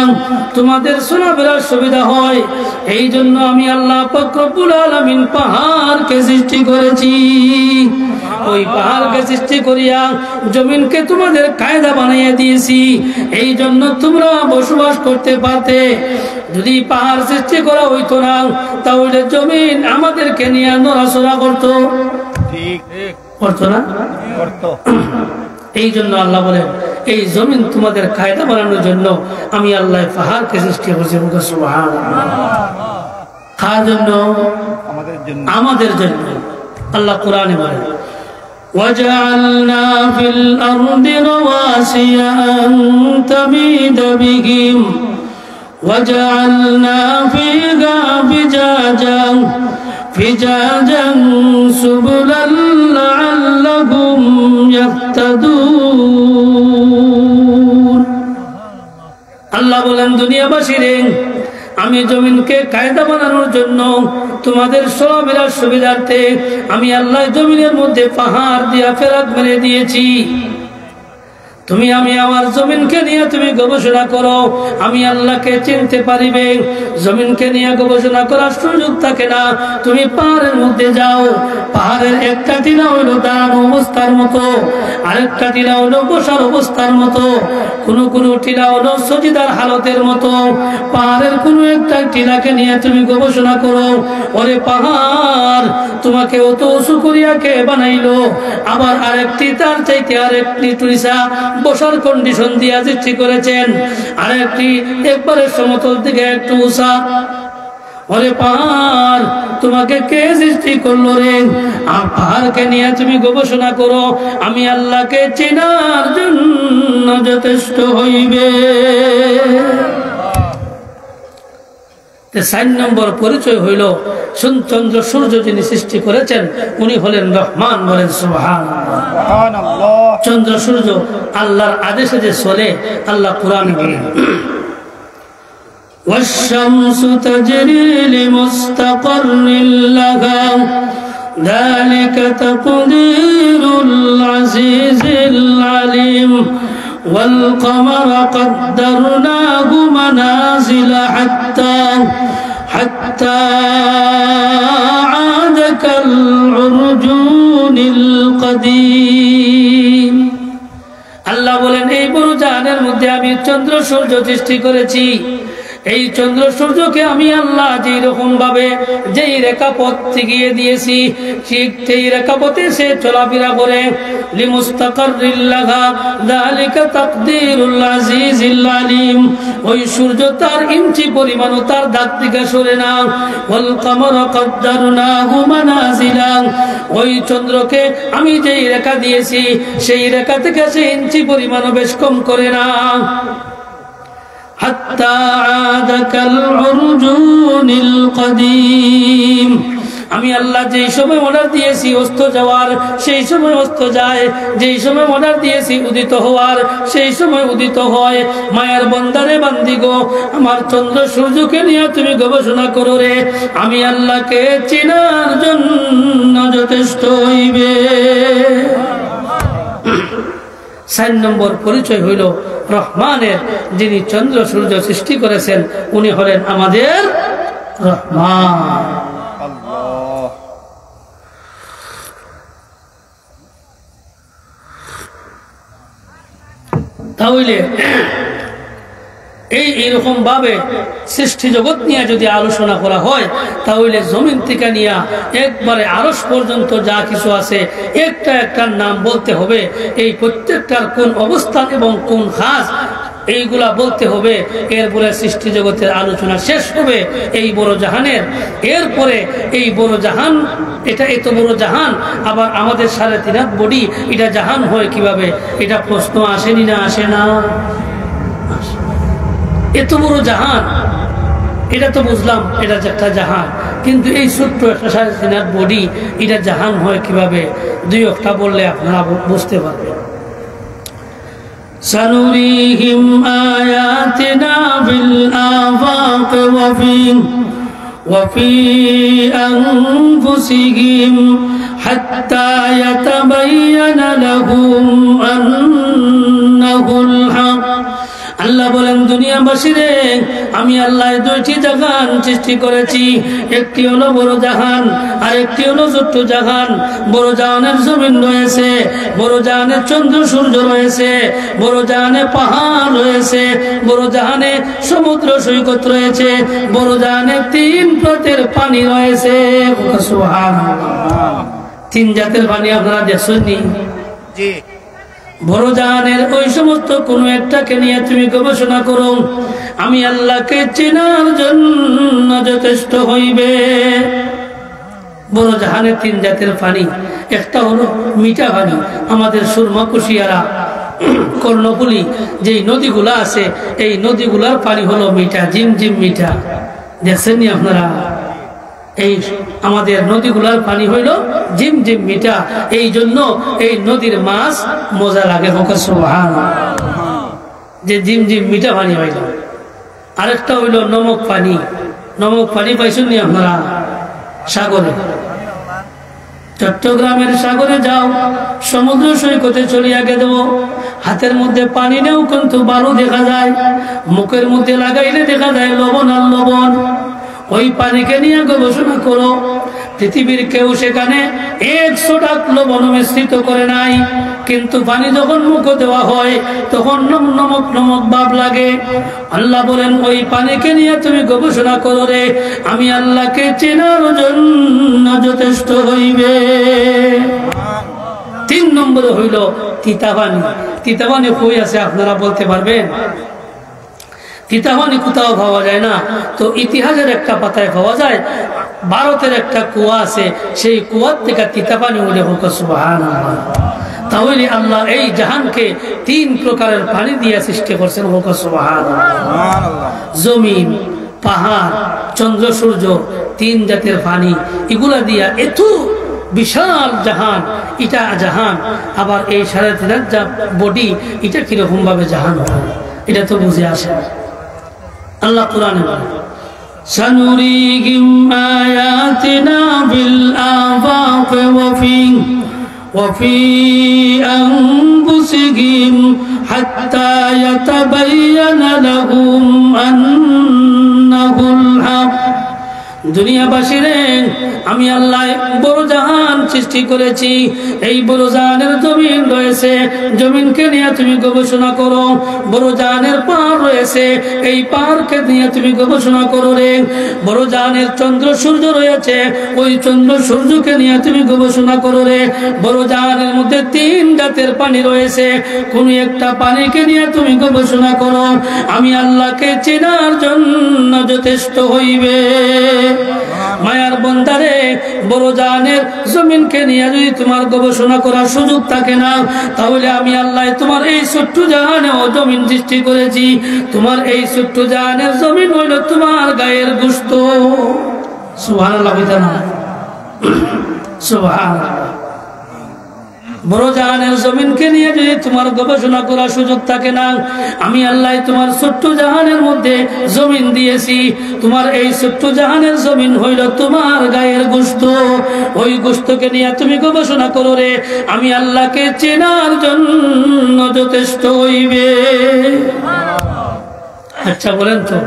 তোমাদের চলাফেরার সুবিধা হয়, এই জন্য আমি আল্লাহ পাক রব্বুল আলামিন পাহাড়কে সৃষ্টি করেছি। ওই পাহাড়কে সৃষ্টি করিয়া জমিনকে তোমাদের কায়দা বানিয়ে দিয়েছি, এই জন্য তোমরা বসবাস করতে পারতে। যদি পাহাড় সৃষ্টি করা হইতো না, তাহলে জমিন আমাদেরকে নিয়ে নড়াচড়া করতো, ঠিক করতো না? করতো। এই জন্য আল্লাহ বলেন, এই জমিন তোমাদের কায়দা বানানোর জন্য আমি আল্লাহ পাহাড়কে সৃষ্টি করেছি। সুবহানাল্লাহ। কার জন্য? আমাদের জন্য। আল্লাহ কোরআনে বলেন, وَجَعَلْنَا فِي الْأَرْضِ رَوَاسِيَ أَن تَمِيدَ بِهِمْ وَجَعَلْنَا فِيهَا فِجَاجًا سُبُلًا لَعَلَّهُمْ يَهْتَدُونَ। আল্লাহ বলেন, দুনিয়াবাসীরে আমি জমিনকে কায়দা বানানোর জন্য তোমাদের চলাফেরার সুবিধার্থে আমি আল্লাহ জমিনের মধ্যে পাহাড় দিয়া ফেরাত মেরে দিয়েছি। তুমি আমি আমার জমিনকে নিয়ে তুমি গবেষণা করো, আমি আল্লাহকে চিনতে পারিবে। জমিনকে নিয়ে গবেষণা করার সুযোগ থাকে না। তুমি পাহাড়ের মধ্যে যাও, পাহাড়ের একটা টিলা হইল দাঁড়ানো অবস্থার মতো, আরেকটা টিলা হইল বসার অবস্থার মতো, কোনো টিলা হইল সজিদার হালতের মতো। পাহাড়ের কোনো একটা টিলাকে নিয়ে তুমি গবেষণা করো, ওরে পাহাড় তোমাকে অত উঁচু করিয়া কে বানাইলো? আবার আরেকটি তার চাইতে আরেকটি টুরিসা বসার কন্ডিশন দিয়া সৃষ্টি করেছেন, আরেকটি একবারে সমতল থেকে একটু উঁচা। ওরে পাহাড় তোমাকে কে সৃষ্টি করলো রে? আর পাহাড়কে নিয়ে তুমি গবেষণা করো, আমি আল্লাহকে চেনার জন্য যথেষ্ট হইবে। 4 নম্বর পরিচয় হইল, চন্দ্র সূর্য যিনি সৃষ্টি করেছেন উনি হলেন রহমান। বলেন সুবহানাল্লাহ। চন্দ্র সূর্য আল্লাহর আদেশে যে চলে, আল্লাহ কোরআনে বলেন, والشمس تجري لمستقر لها ذلك تقدير العزيز العليم والقمر قدرناه منازل حتى عاد كالعرجون القديم। আল্লাহ বলেন, এই বড় জাহানের মধ্যে আমি চন্দ্র সূর্য সৃষ্টি করেছি। এই চন্দ্র সূর্যকে আমি আল্লাহ যেই রকম ভাবে যেই রেখাপথ শিখিয়ে দিয়েছি ঠিক সেই রেখাপথে সে চলাফেরা করে লিমুস্তাকাররিল্লাহা যালিকা তাকদীরুল আজিজিল আলিম। ওই সূর্য তার ইঞ্চি পরিমাণও তার দাগ থেকে সরে না। ওয়াল কামারা কাদ্দারনাহু মানাজিলা, ওই চন্দ্রকে আমি যেই রেখা দিয়েছি সেই রেখা থেকে সে ইঞ্চি পরিমাণও বেশ কম করে না। হাত্তা আদা কাল উরজুনিল কদিম, আমি আল্লাহ যেই সময় অর্ডার দিয়েছি অস্ত যাওয়ার সেই সময় অস্ত যায়, যেই সময় অর্ডার দিয়েছি উদিত হওয়ার সেই সময় উদিত হয়। মায়ার বন্দারে বান্দি গো, আমার চন্দ্র সূর্যকে নিয়ে তুমি গবেষণা করো রে, আমি আল্লাহকে চেনার জন্য যথেষ্ট হইবে। 4 নম্বর পরিচয় হইল রহমানের, যিনি চন্দ্র সূর্য সৃষ্টি করেছেন উনি হলেন আমাদের রহমান। তাহলে এইরকম ভাবে সৃষ্টি জগৎ নিয়ে যদি আলোচনা করা হয় তাহলে জমিন থেকে নিয়ে একবারে আরশ পর্যন্ত যা কিছু আছে একটা একটার নাম বলতে হবে, এই প্রত্যেকটার কোন অবস্থান এবং কোন খাস এইগুলা বলতে হবে। এরপরে সৃষ্টি জগতের আলোচনা শেষ হবে এই বড় জাহানের। এরপরে এই বড় জাহান, এটা এত বড় জাহান, আবার আমাদের 3.5 হাত বডি, এটা জাহান হয় কিভাবে? এটা প্রশ্ন আসেনি না আসে না? এত বড় জাহান, এটা তো বুঝলাম এটা একটা জাহান, কিন্তু এই ছোট্ট একটা 3.5 হাত বডি, এটা জাহান হয় কিভাবে? 2 একটা বললে আপনারা বুঝতে পারবেন। سنريهم آياتنا بالآفاق وفي أنفسهم حتى يتبين لهم أنه الحق। আল্লাহ বলেন দুনিয়াবাসীরে, আমি আল্লাহ 2টি জাহান সৃষ্টি করেছি, একটি হলো বড় জাহান আর একটি হলো ছোট্ট জাহান। বড় জাহানের জমিন রয়েছে, বড় জাহানের চন্দ্র সূর্য রয়েছে, বড় জাহানে পাহাড় রয়েছে, বড় জাহানে সমুদ্র সৈকত রয়েছে, বড় জাহানে 3 প্রকারের পানি রয়েছে। সুবহানাল্লাহ, 3 জাতের পানি আপনারা দেখছেননি? জি। বড় জাহানের ওই সমস্ত কোন একটাকে নিয়ে তুমি গবেষণা করো, আমি আল্লাহকে চেনার জন্য যথেষ্ট হইবে। বড় জাহানের 3 জাতের পানি, একটা হলো মিঠা পানি, আমাদের সুরমা কুশিয়ারা কর্ণফুলী যেই নদীগুলা আছে এই নদীগুলার পানি হলো মিঠা, ঝিমঝিম মিঠা। দেখছেন আপনারা? এই আমাদের নদীগুলার পানি হইল ঝিমঝিম মিঠা, এই জন্য এই নদীর মাছ মজা লাগে। সুবহানাল্লাহ, যে ঝিমঝিম মিঠা পানি হইল। আরেকটা হইল নমক পানি। নমক পানি পাইছেন নি আপনারা? সাগরে, চট্টগ্রামের সাগরে যাও, সমুদ্র সৈকতে চলিয়া গেল, হাতের মধ্যে পানি নেও কিন্তু বালু দেখা যায়, মুখের মধ্যে লাগাইলে দেখা যায় লবণ আর লবণ। ওই পানিকে নিয়ে গবেষণা করো, পৃথিবীর কেউ সেখানে 100টা লবণ মিশ্রিত করে নাই, কিন্তু পানি যখন মুখে দেওয়া হয় তখন নমক নমক ভাব লাগে। আল্লাহ বলেন ওই পানিকে নিয়ে তুমি গবেষণা করো রে, আমি আল্লাহকে চেনার জন্য যথেষ্ট হইবে। 3 নম্বরে হইল তিতা পানি। তিতা পানি কই আছে আপনারা বলতে পারবেন? তিতা পানি কোথাও পাওয়া যায় না, তো ইতিহাসের একটা পাতায় পাওয়া যায়। ভারতের একটা কুয়া আছে, সেই কুয়ার থেকে তিতা পানি উঠে। সুবহানাল্লাহ। তাহলে আল্লাহ এই জাহানকে 3 প্রকারের পানি দিয়ে সৃষ্টি করছেন। সুবহানাল্লাহ। জমিন, পাহাড়, চন্দ্র সূর্য, 3 জাতের পানি, এগুলা দিয়া এত বিশাল জাহান। এটা জাহান, আবার এই 3.5 হাত বডি, এটা কিরকম ভাবে জাহান হয় এটা তো বুঝে আসে। আল্লাহ কুরআনে বলেন সানুরিহিম আয়াতিনা বিল আফাক ওয়া ফি আনফুসিহিম হাত্তা ইয়াতাবায়ানা লাহুম আন্নাহুল হক। দুনিয়াবাসী রে, আমি আল্লাহ বড় জাহান সৃষ্টি করেছি। এই বড় জাহানের জমিন রয়েছে, জমিনকে নিয়ে তুমি গবেষণা করো। বড় জাহানের পাহাড় রয়েছে, এই পাহাড়কে নিয়ে তুমি গবেষণা করো রে। বড় জাহানের চন্দ্র সূর্য রয়েছে, ওই চন্দ্র সূর্যকে নিয়ে তুমি গবেষণা করো রে। বড় জাহানের মধ্যে 3 জাতের পানি রয়েছে, কোন একটা পানিকে নিয়ে তুমি গবেষণা করো। আমি আল্লাহকে চেনার জন্য যথেষ্ট হইবে। মায়ার বন্দারে, বড় জাহানের জমিনকে নিয়ে যদি তোমার গবেষণা করার সুযোগ থাকে না, তাহলে আমি আল্লাহ তোমার এই ছোট্ট জাহানেও জমিন সৃষ্টি করেছি। তোমার এই ছোট্ট জাহানের জমিন হইল তোমার গায়ের গোশত। সুবহানাল্লাহ, সুবহানাল্লাহ। বড় জাহানের জমিনকে নিয়ে যদি তোমার গবেষণা করার সুযোগ থাকে না, আমি আল্লাহ তোমার ছোট্ট জাহানের মধ্যে জমিন দিয়েছি। তোমার এই ছোট্ট জাহানের জমিন হইল তোমার গায়ের গোশত। ওই গোশতকে নিয়ে তুমি গবেষণা করো রে। আমি আল্লাহকে চেনার জন্য যথেষ্ট হইবে। আচ্ছা বলেন তো,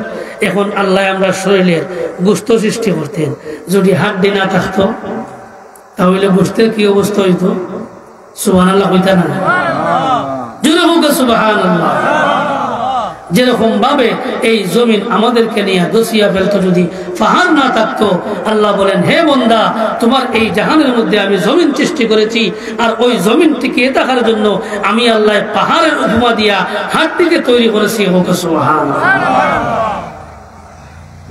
এখন আল্লাহ আমরা শরীরের গোশত সৃষ্টি করতেন, যদি হাড্ডি না থাকতো তাহলে গোশতের কি অবস্থা হইতো? সুবহানাল্লাহ হইতা না? জোরে হোক সুবহানাল্লাহ। যেরকম ভাবে এই জমিন আমাদেরকে নিয়ে দোষিয়া ফেলতো, যদি পাহাড় না থাকতো, আল্লাহ বলেন হে বান্দা, তোমার এই জাহানের মধ্যে আমি জমিন সৃষ্টি করেছি, আর ওই জমিন টিকে থাকার জন্য আমি আল্লাহ পাহাড়ের উপমা দিয়া হাড্ডিকে তৈরি করেছি। হোক সুবহানাল্লাহ।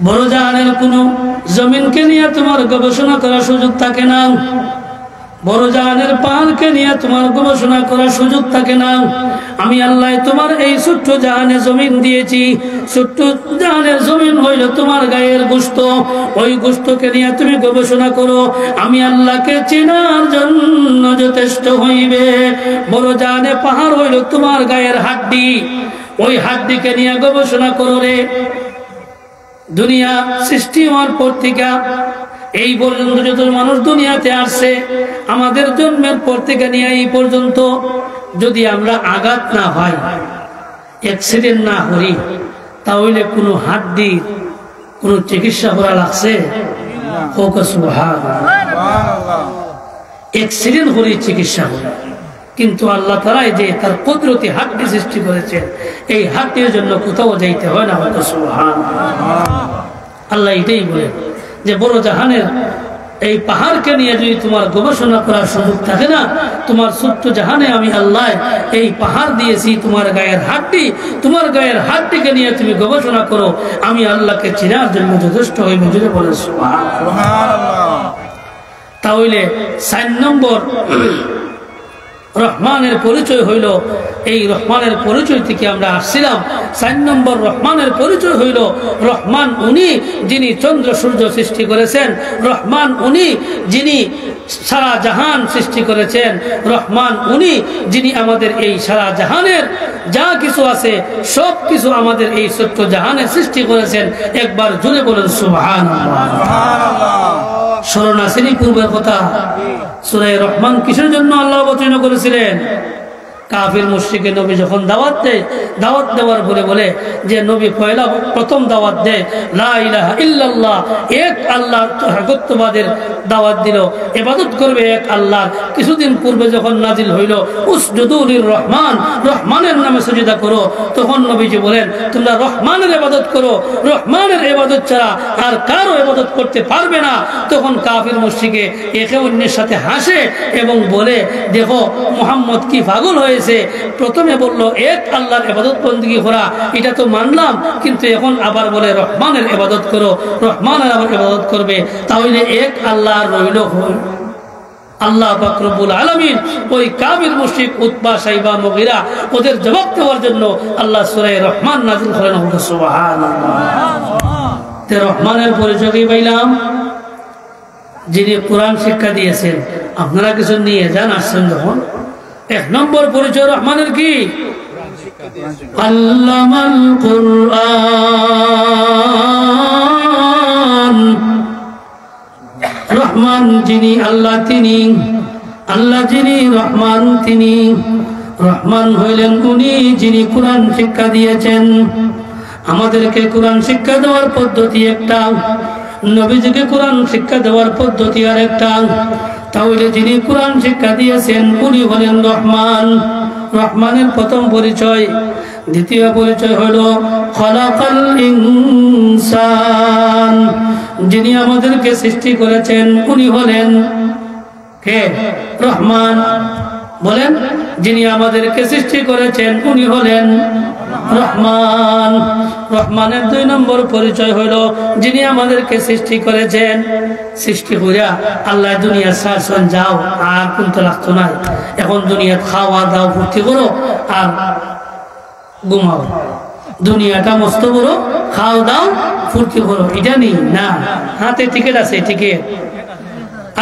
বড় জাহানের কোন জমিনকে নিয়ে তোমার গবেষণা করার সুযোগ থাকে না, বড় জাহানের পাহাড়কে নিয়ে তোমার গবেষণা করার সুযোগ থাকে না। আমি আল্লাহ তোমার এই ছোট্ট জাহানে জমিন দিয়েছি। ছোট্ট জাহানের জমিন হইল তোমার গায়ের গোশত। ওই গোশতকে নিয়ে তুমি গবেষণা করো। আমি আল্লাহকে চেনার জন্য যথেষ্ট হইবে। বড় জাহানে পাহাড় হইল তোমার গায়ের হাড্ডি। ওই হাড্ডিকে নিয়ে গবেষণা করো রে। দুনিয়া সৃষ্টি হওয়ার পর থেকে এই পর্যন্ত যত মানুষ দুনিয়াতে আসছে, আমাদের জন্মের পর থেকে নিয়ে এই পর্যন্ত যদি আমরা আঘাত না হয়, অ্যাক্সিডেন্ট না করি, তাহলে কোনো হাড্ডি কোনো চিকিৎসা করা লাগছে? অ্যাক্সিডেন্ট করি চিকিৎসা করি, কিন্তু আল্লাহ তাআলাই যে তার কুদরতি হাড্ডি সৃষ্টি করেছেন, এই হাড্ডির জন্য কোথাও যাইতে হয় না। আল্লাহ এটাই বলেন যে বড় জাহানের এই পাহাড়কে নিয়ে যদি তোমার গবেষণা করার সুযোগ থাকে না, তোমার ছোট্ট জাহানে আমি আল্লাহ এই পাহাড় দিয়েছি তোমার গায়ের হাড্ডি। তোমার গায়ের হাড্ডিকে নিয়ে তুমি গবেষণা করো, আমি আল্লাহকে চেনার জন্য যথেষ্ট হইবে। যদি বলে সুবহানাল্লাহ। তাহলে 4 নম্বর রহমানের পরিচয় হইল, এই রহমানের পরিচয় থেকে আমরা আসছিলাম। 4 নম্বর রহমানের পরিচয় হইল, রহমান উনি যিনি চন্দ্র সূর্য সৃষ্টি করেছেন, রহমান উনি যিনি সারা জাহান সৃষ্টি করেছেন, রহমান উনি যিনি আমাদের এই সারা জাহানের যা কিছু আছে সব কিছু আমাদের এই ছোট্ট জাহানে সৃষ্টি করেছেন। একবার জোরে বলেন সুবহানাল্লাহ। স্মরণ আসেনি পূর্বের কথা? সূরা রহমান কিসের জন্য আল্লাহ অবতীর্ণ করেছিলেন? কাফির মুশরিকে নবী যখন দাওয়াত দেয়, দাওয়াত দেওয়ার পরে বলে যে নবী প্রথম দাওয়াত দেয় লা ইলাহা ইল্লাল্লাহ, এক আল্লাহ একত্ববাদের দাওয়াত দিল, ইবাদত করবে এক আল্লাহ। কিছুদিন পূর্বে যখন নাজিল হইল উসজুদু লির রহমান, রহমানের নামে সুজদা করো, তখন নবীজি বলেন তোমরা রহমানের ইবাদত করো, রহমানের ইবাদত ছাড়া আর কারো ইবাদত করতে পারবে না। তখন কাফির মুশরিকে একে অন্যের সাথে হাসে এবং বলে দেখো মুহাম্মদ কি পাগল হয়ে প্রথমে বলল এক আল্লাহর ইবাদত বندگی করা, এটা তো মানলাম, কিন্তু এখন আবার বলে রহমানের ইবাদত করো, রহমানের আবার ইবাদত করবে। তাহলে এক আল্লাহ রইল আল্লাহ পাক রব্বুল আলামিন। ওই কাফির মুশরিক উতবা সাইবা মুগীরা ওদের জবাব দেওয়ার জন্য আল্লাহ সূরা রহমান নাযিল করেন। সুবহানাল্লাহ। তে রহমানের পরিচয় কি পাইলাম? যিনি কোরআন শিক্ষা দিয়েছেন। আপনারা কিছু নিয়ে যান, আসছেন যখন। 1 নম্বর পরিচয় রহমানের কি? আল্লামাল কুরআন। রহমান যিনি আল্লাহ, তিনি আল্লাহ যিনি রহমান, তিনি রহমান হইলেন উনি যিনি কোরআন শিক্ষা দিয়েছেন। আমাদেরকে কোরআন শিক্ষা দেওয়ার পদ্ধতি একটা, নবীজিকে কোরআন শিক্ষা দেওয়ার পদ্ধতি আরেকটা। তাহলে যিনি কোরআন শিক্ষা দিয়েছেন উনি হলেন রহমান। রহমানের প্রথম পরিচয়। দ্বিতীয় পরিচয় হলো খলাকাল ইনসান, যিনি আমাদেরকে সৃষ্টি করেছেন উনি হলেন কে? রহমান। বলেন, যিনি আমাদেরকে সৃষ্টি করেছেন উনি হলেন রহমান। রহমানের 2 নম্বর পরিচয় হলো যিনি আমাদেরকে সৃষ্টি করেছেন। সৃষ্টি করিয়া আল্লাহ দুনিয়া শাসন যাও আর কিন্তু লাগতো না, এখন দুনিয়া খাওয়া দাও ফুর্তি করো আর ঘুমাও। দুনিয়াটা মস্ত করো, খাও দাও ফুর্তি করো, এটা নেই না। হাতে টিকিট আছে, টিকিট।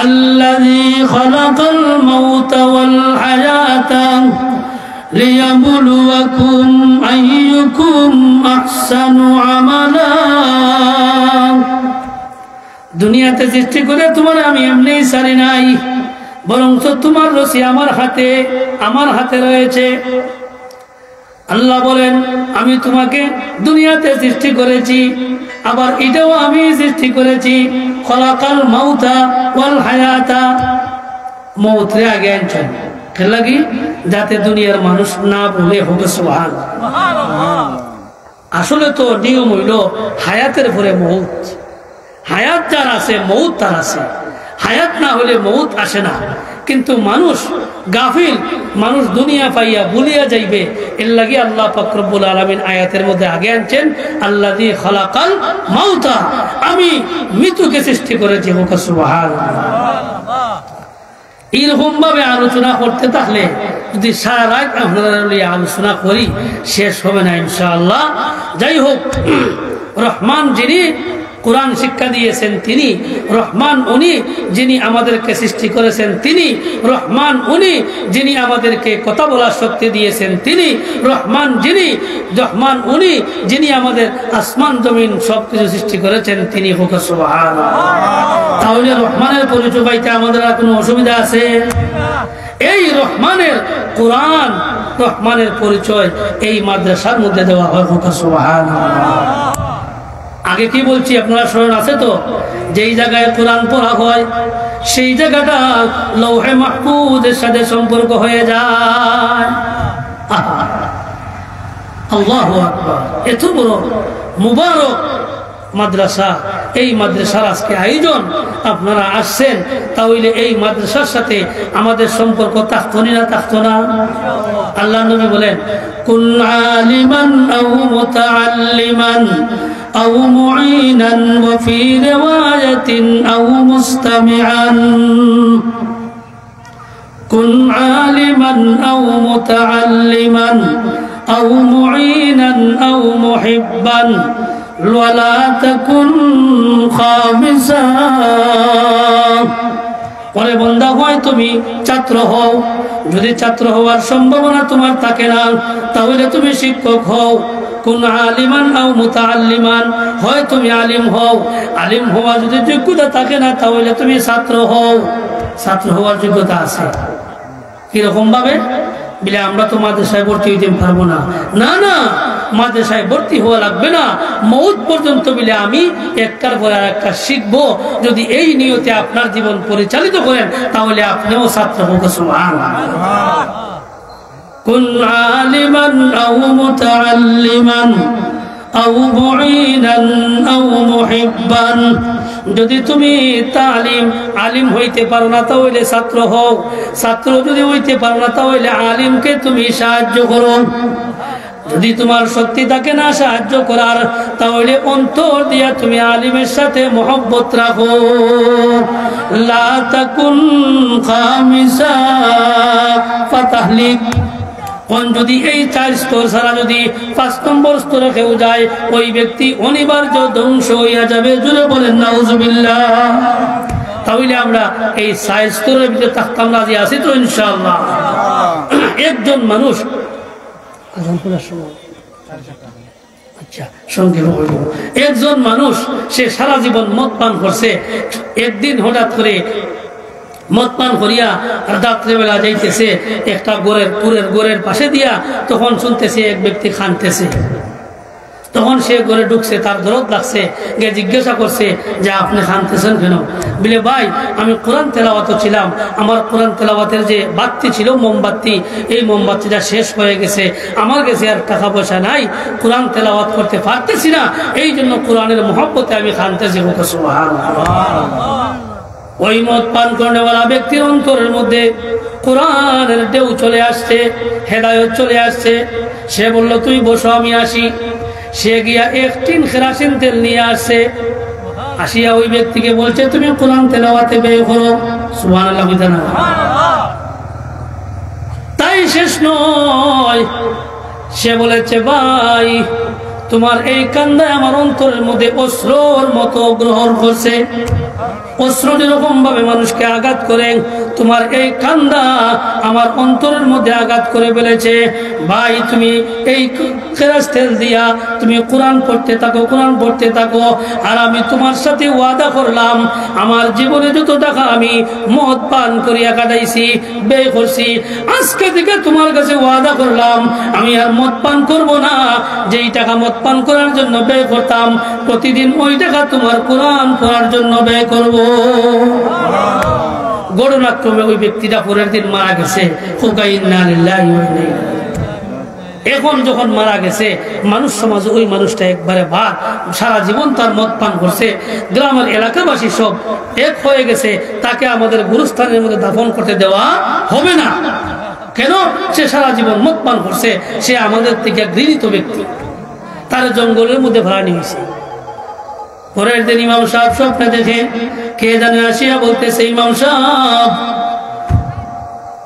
الذي خلق الموت والحياة ليبلوكم أيكم أحسن عملا। দুনিয়াতে সৃষ্টি করে তোমার আমি এমনি ছাড়ি নাই, বরং তোমার রশি আমার হাতে রয়েছে। আল্লাহ বলেন, আমি তোমাকে দুনিয়াতে সৃষ্টি করেছি, আবার এটাও আমি সৃষ্টি করেছি। খলাকাল মাউতা ওয়াল হায়াতা, মৌত রে আগে আনছেন লাগি যাতে দুনিয়ার মানুষ না বলে হোক সুবহানাল্লাহ। আসলে তো নিয়ম হইল হায়াতের পরে মৌত। হায়াত যার আছে মৌত তার আছে, হায়াত না হলে মৌত আসে না। কিন্তু মানুষ গাফিল, মানুষ দুনিয়া পাইয়া ভুলিয়া যাইবে, এর লাগি আল্লাহ পাক রব্বুল আলামিন আয়াতের মধ্যে আগে আনছেন আল্লাযী খালাকাল মাউতা, আমি মৃত্যুকে সৃষ্টি করেছি। সুবহানাল্লাহ। এইরকম ভাবে আলোচনা করতে থাকলে যদি সারা রাত আপনারা আলোচনা করি শেষ হবে না ইনশাআল্লাহ। যাই হোক, রহমান যিনি কোরআন শিক্ষা দিয়েছেন তিনি রহমান, উনি যিনি আমাদেরকে সৃষ্টি করেছেন তিনি রহমান, উনি যিনি আমাদেরকে কথা বলার শক্তি দিয়েছেন তিনি রহমান, উনি যিনি আমাদের আসমান জমিন সবকিছু সৃষ্টি করেছেন তিনি হোক সুবহানাল্লাহ। তাহলে রহমানের পরিচয় পাইতে আমাদের আর কোনো অসুবিধা আছে? এই রহমানের কোরআন, রহমানের পরিচয় এই মাদ্রাসার মধ্যে দেওয়া হয়, হোক সুবহানাল্লাহ। আগে কি বলছি আপনারা স্মরণ আছে তো? যেই জায়গায় কোরআন পড়া হয় সেই জায়গাটা লৌহে মাহফুজের সাথে সম্পর্ক হয়ে যায়। আল্লাহু আকবার। এত বড় মুবারক মাদ্রাসা, এই মাদ্রাসার আজকে আয়োজন, আপনারা আসছেন, তাহলে এই মাদ্রাসার সাথে আমাদের সম্পর্ক থাকতনি না থাকতো না? আল্লাহ নবী বলেন, কুন আলিমান আও মুতাআল্লিমান আও মুঈনান ওয়া ফি রিওয়ায়াতিন আও মুস্তামিআন। কুন আলিমান আও মুতাআল্লিমান আও মুঈনান আও মুহিব্বান ওয়ালা তাকুন খামিসা। বলে বান্দা, হয় তুমি ছাত্র হও, যদি ছাত্র হওয়ার সম্ভাবনা তোমার থাকে না তাহলে তুমি শিক্ষক হও। কোন আলিমান আও মুতাআল্লিমান, হয় তুমি আলিম হও, আলিম হওয়া যদি যোগ্যতা থাকে না তাহলে তুমি ছাত্র হও। ছাত্র হওয়ার যোগ্যতা আছে। কিরকম ভাবে? বলে আমরা তো মাদ্রাসায় ভর্তি হইতে পারবো না। না না, মাদ্রাসায় ভর্তি হওয়া লাগবে না, মৌত পর্যন্ত বলে আমি একটার পর আর একটা শিখবো। যদি এই নিয়তে আপনার জীবন পরিচালিত করেন তাহলে আপনিও ছাত্র হোক। সুবহানাল্লাহ। কুন আলিমান আও মুতাআল্লিমান আও মুঈনান আও মুহিব্বান। যদি তুমি তালিম আলিম হইতে পারো না তাহলে ছাত্র হও, ছাত্র যদি হইতে পারো না তাহলে আলিমকে তুমি সাহায্য করো। যদি তোমার শক্তি থাকে না সাহায্য করার তাহলে অন্তর দিয়া তুমি আলিমের সাথে মহব্বত রাখো। লা তাকুন খামিসা ফাতাহলিক। যদি এই 4 স্তর ছাড়া যদি 5 নম্বর স্তরে কেউ যায় ওই ব্যক্তি অনিবার্য ধ্বংস হইয়া যাবে। জুড়ে বলেন নাউজুবিল্লাহ। তাহলে আমরা এই 4 স্তরের ভিতরে থাকতাম, রাজি আছি তো ইনশাআল্লাহ? একজন মানুষ একজন মানুষ সে সারা জীবন মদ পান করছে, একদিন হঠাৎ করে মদ পান করিয়া রাত্রেবেলা যাইতেছে একটা গোরের পাশে দিয়া, তখন শুনতেছে এক ব্যক্তি খানতেছে। তখন সে ঘরে ঢুকছে, তার দরদ লাগছে, গিয়ে জিজ্ঞাসা করছে যে আপনি কাঁদতেছেন কেন? বলে ভাই আমি কোরআন তেলাওয়াত ছিলাম, আমার কোরআন তেলাওয়াতের যে বাতি ছিল মোমবাতি, এই মোমবাতিটা শেষ হয়ে গেছে, আমার কাছে আর টাকা পয়সা নাই, কোরআন তেলাওয়াত করতে পারতেছি না, এই জন্য কোরআনের মহব্বতে আমি কাঁদতেছি। ওই মদ পান করেওয়ালা ব্যক্তির অন্তরের মধ্যে কোরআনের ঢেউ চলে আসছে, হেদায়েত চলে আসছে। সে বলল তুই বসো আমি আসি। সে গিয়া এক টিন কেরাসিন তেল নিয়ে আসছে, আসিয়া ওই ব্যক্তিকে বলছে তুমি কোরআন তেলাওয়াতে ব্যয় করো। সুবহানাল্লাহ বুঝা না? তাই শেষ নয়, সে বলেছে ভাই তোমার এই কান্দায় আমার অন্তরের মধ্যে অশ্রুর মতো গ্রহণ করছে। অশ্রু যেরকম ভাবে মানুষকে আঘাত করে, তোমার এই কান্দা আমার অন্তরের মধ্যে আঘাত করে ফেলেছে। ভাই তুমি এই কেরাস তেল দিয়া তুমি কোরআন পড়তে থাকো, কোরআন পড়তে থাকো, আর আমি তোমার সাথে ওয়াদা করলাম আমার জীবনে যত টাকা আমি মদ পান করিয়া কাটাইছি, ব্যয় করছি, আজকে থেকে তোমার কাছে ওয়াদা করলাম আমি আর মদ পান করব না। যেই টাকা মদ পান করার জন্য ব্যয় করতাম, প্রতিদিন ওই টাকা তোমার কোরআন পড়ার জন্য ব্যয় করব। ঘটনাক্রমে ওই ব্যক্তিটা পরের দিন মারা গেছে। এখন যখন মারা গেছে, মানুষ সমাজ ওই মানুষটা একবারে ভার সারা জীবন তার মদ পান করছে, গ্রামের এলাকাবাসী সব এক হয়ে গেছে, তাকে আমাদের গুরুস্থানের মধ্যে দাফন করতে দেওয়া হবে না। কেন? সে সারা জীবন মদ পান করছে, সে আমাদের থেকে ঘৃণিত ব্যক্তি, তার জঙ্গলের মধ্যে ভাড়া নিয়েছে। পরের দিন ইমাম সাহেব স্বপ্নে দেখে, কে জানে আসিয়া বলতেছে ইমাম সাহেব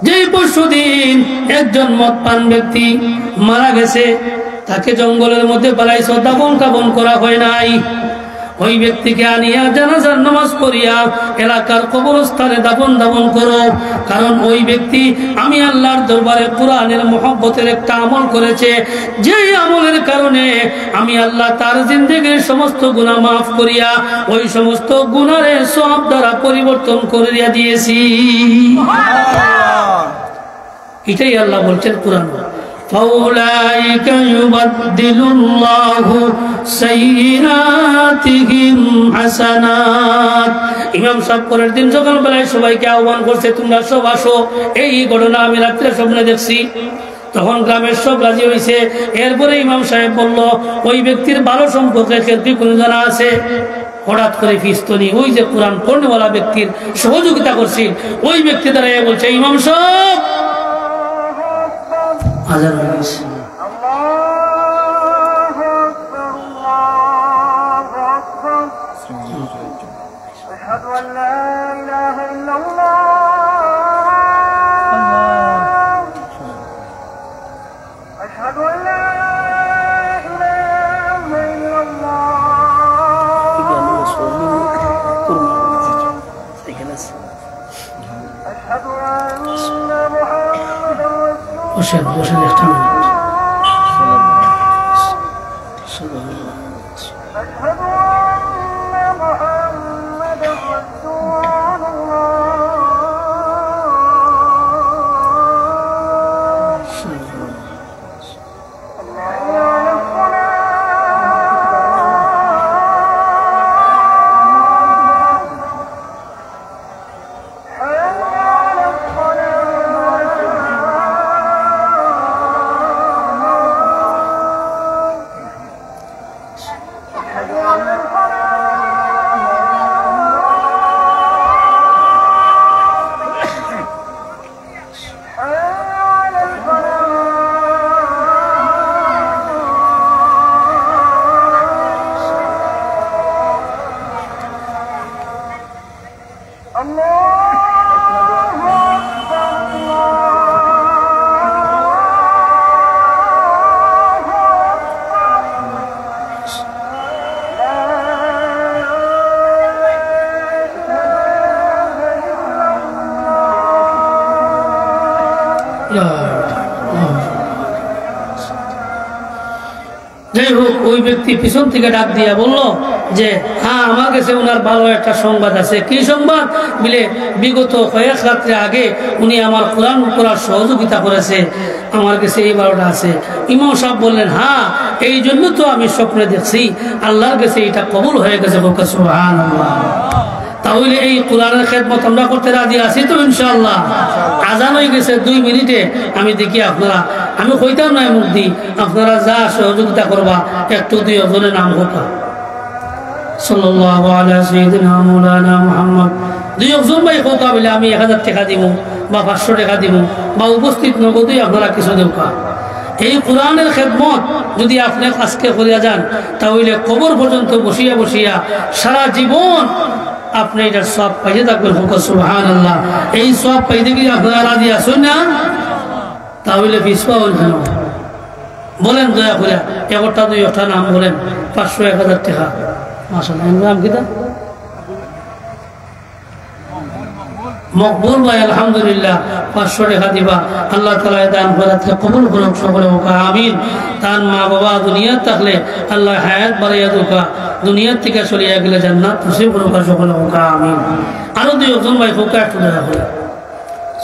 যে পরশুদিন একজন মদ পান ব্যক্তি মারা গেছে, তাকে জঙ্গলের মধ্যে পালাইছ, দাফন কাফন করা হয় নাই। ওই ব্যক্তিকে আনিয়া জানাজার নামাজ পড়িয়া এলাকার কবরস্থানে দাফন করো, কারণ ওই ব্যক্তি আমি আল্লাহর দরবারে কোরআনের মহব্বতের একটা আমল করেছে, যে আমলের কারণে আমি আল্লাহ তার জিন্দেগির সমস্ত গুনাহ মাফ করিয়া ওই সমস্ত গুনাহের সওয়াব দ্বারা পরিবর্তন করিয়া দিয়েছি। এটাই আল্লাহ বলছেন কোরআন, فَأُولَٰئِكَ يُبَدِّلُ اللَّهُ سَيِّئَاتِهِمْ حَسَنَاتٍ। ইমাম সাহেব পরের দিন সকালবেলায় সবাইকে আহ্বান করছে, তোমরা সব আসো, এই ঘটনা আমি রাত্রে স্বপ্নে দেখছি। তখন গ্রামের সব রাজি হয়েছে। এরপরে ইমাম সাহেব বলল, ওই ব্যক্তির ভালো সম্পর্কে কি কোনো জানা আছে? হঠাৎ করে ফিস্তনি ওই যে কোরআন পড়নেওয়ালা ব্যক্তির সহযোগিতা করছি, ওই ব্যক্তি দ্বারা বলছে ইমাম সাহেব আজান হয়ে গেছে। বসেন বসেন একটা মিনিট। যাই হোক, ওই ব্যক্তি পিছন থেকে ডাক দিয়া বলল যে হ্যাঁ, আমার কাছে ওনার ভালো একটা সংবাদ আছে। কি সংবাদ? বলে বিগত কয়েক রাত্রে আগে উনি আমার কোরআন পড়ার সহযোগিতা করেছে, আমার কাছে এই বারোটা আছে। ইমাম সাহেব বললেন হ্যাঁ, এই জন্য তো আমি স্বপ্নে দেখছি, আল্লাহর কাছে এটা কবুল হয়ে গেছে। সুবহানাল্লাহ। তাহলে এই কোরআনের খেদমত আমরা করতে রাজি আছি তো ইনশাআল্লাহ? আজান হয়ে গেছে 2 মিনিটে, আমি দেখি আপনারা, আমি কইতাম না মুখ দি, আপনারা যা সহযোগিতা করবা একটু 2 জনের নাম হোক। সাল্লাল্লাহু আলা সাইয়্যিদিনা মাওলানা মুহাম্মদ। 2 জন ভাই হোক, বলে আমি 1000 টাকা দিব বা 500 টাকা দিব বা উপস্থিত নগদই আপনারা কিছু দেব। এই কোরআনের খেদমত যদি আপনি আজকে করিয়া যান, তাহলে কবর পর্যন্ত বসিয়া বসিয়া সারা জীবন আপনি এটার সব পাইতে থাকবেন। সুবহানাল্লাহ। এই সব পাইতে কি আপনারা রাজি আছেন না? তাহলে পিছপা কেন বলেন দয়া করে, একটা 2টা নাম বলেন, 500 1000 টাকা। মাশাআল্লাহ। নাম কিটা? মকবুল ভাই, আলহামদুলিল্লাহ 500 টাকা দিবা। আল্লাহ তাআলা দান করাতে কবুল করুক সকলে, আমিন। তার মা বাবা দুনিয়া থাকলে আল্লাহ হায়াত বাড়াইয়া দুকা, দুনিয়ার থেকে চলিয়া গেলে জান্নাত নসিব করুক সকলে, আমিন। আরো 2 জন ভাই হোক একটু দেখা করে।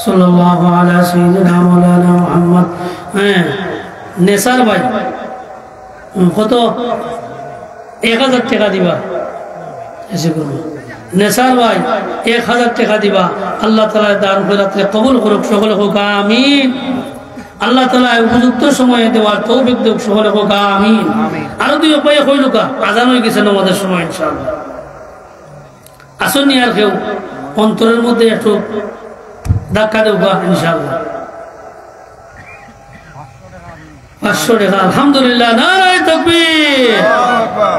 সাল্লাল্লাহু আলা সাইয়্যিদিনা মাওলানা মুহাম্মদ। হ্যাঁ, নেসার ভাই কত? 1000 টাকা দিবা। এসে করবো নেসার ভাই 1000 টাকা দিবা। আল্লাহ তাআলা দান করাতে কবুল করুক সকলে, আমিন। আল্লাহ তাআলা উপযুক্ত সময়ে দেওয়ার তৌফিক দেখ সকলে, আমিন। আরো 2 উপায় হইলুকা, আজান হয়ে গেছে আমাদের সময় ইনশাআল্লাহ। আসুন আর কেউ অন্তরের মধ্যে একটু ধাক্কা দেওয়া ইনশাআল্লাহ। 500 টাকা। আলহামদুলিল্লাহ। নারায়ে তাকবীর,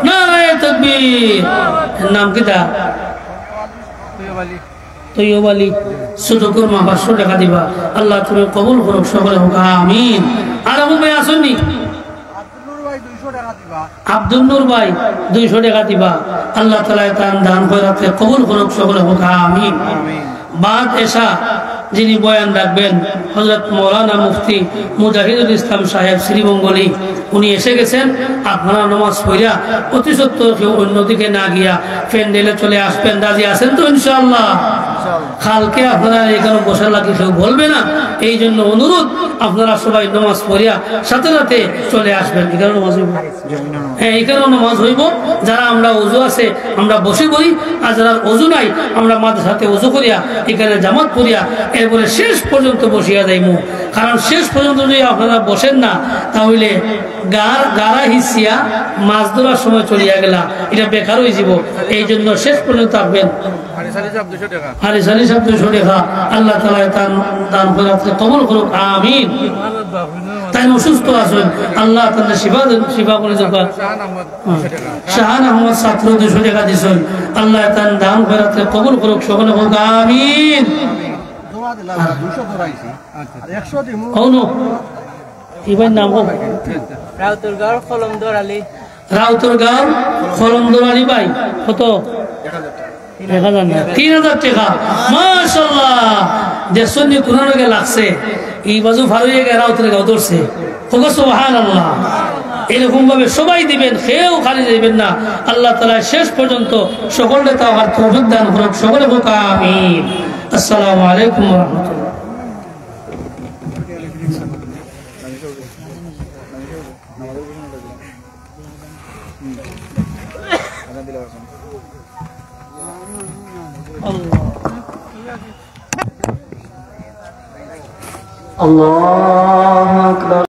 নারায়ে তাকবীর। নাম কিটা? তৈয়ব আলী। ছোট কুরমা 500 টাকা দিবা। আল্লাহ তুমি কবুল করুক সকলে, আমিন। আর আবু ভাই আসেননি? আব্দুল নূর ভাই 200 টাকা দিবা। আল্লাহ তাআলা তার দান করাতে কবুল করুক সকলে, আমিন। বাদ এশা যিনি বয়ান রাখবেন হযরত মাওলানা মুফতি মুজাহিদুল ইসলাম সাহেব শ্রীমঙ্গলী, উনি এসে গেছেন। আপনারা নামাজ পড়িয়া অতি সত্ত্বর কেউ অন্যদিকে না গিয়া প্যান্ডেলে চলে আসবেন। রাজি আছেন তো ইনশাআল্লাহ? কালকে আপনারা এখানে বসার লাগে কেউ বলবে না, এই জন্য অনুরোধ, আপনারা সবাই নামাজ পড়িয়া সাথে সাথে চলে আসবেন। এখানে নামাজ হইব, হ্যাঁ এখানে নামাজ হইব। যারা আমরা ওযু আছে আমরা বসে করি, আর যারা ওযু নাই আমরা মাদ্রাসাতে ওযু করিয়া এখানে জামাত পড়িয়া এরপরে শেষ পর্যন্ত বসিয়া যাইমু। কারণ শেষ পর্যন্ত যদি আপনারা বসেন না, তাহলে গাড়া হিসিয়া মাছ ধরার সময় চলিয়া গেলা, এটা বেকার হয়ে যাব। এই জন্য শেষ পর্যন্ত থাকবেন। হারিসালি সাহেব 200 টাকা। আল্লাহ তাআলা দান করাতে কবুল করুক, আমিন। তাই অসুস্থ আছেন, আল্লাহ তাআলা শিফা করে দেন। শাহান আহমদ ছাত্র 200 টাকা দিছেন। আল্লাহ তাআলা দান করাতে কবুল করুক সকলে, আমিন। রাউতরগাঁও খলমদর আলী ভাই কত? 3000 টাকা। মাশাআল্লাহ। দেশনি কোন লগে লাগছে, এই বাজু ফারুয়ে গে রাউতরগাঁও ধরছে। সুবহানাল্লাহ। এরকম ভাবে সবাই দিবেন, কেউ খালি দিবেন না। আল্লাহ তাআলা শেষ পর্যন্ত সকলকে তাওয়ার তৌফিক দান করুক সকলে, আমিন। আসসালামু আলাইকুম ওয়া রাহমাতুল্লাহ। আল্লাহু আকবার।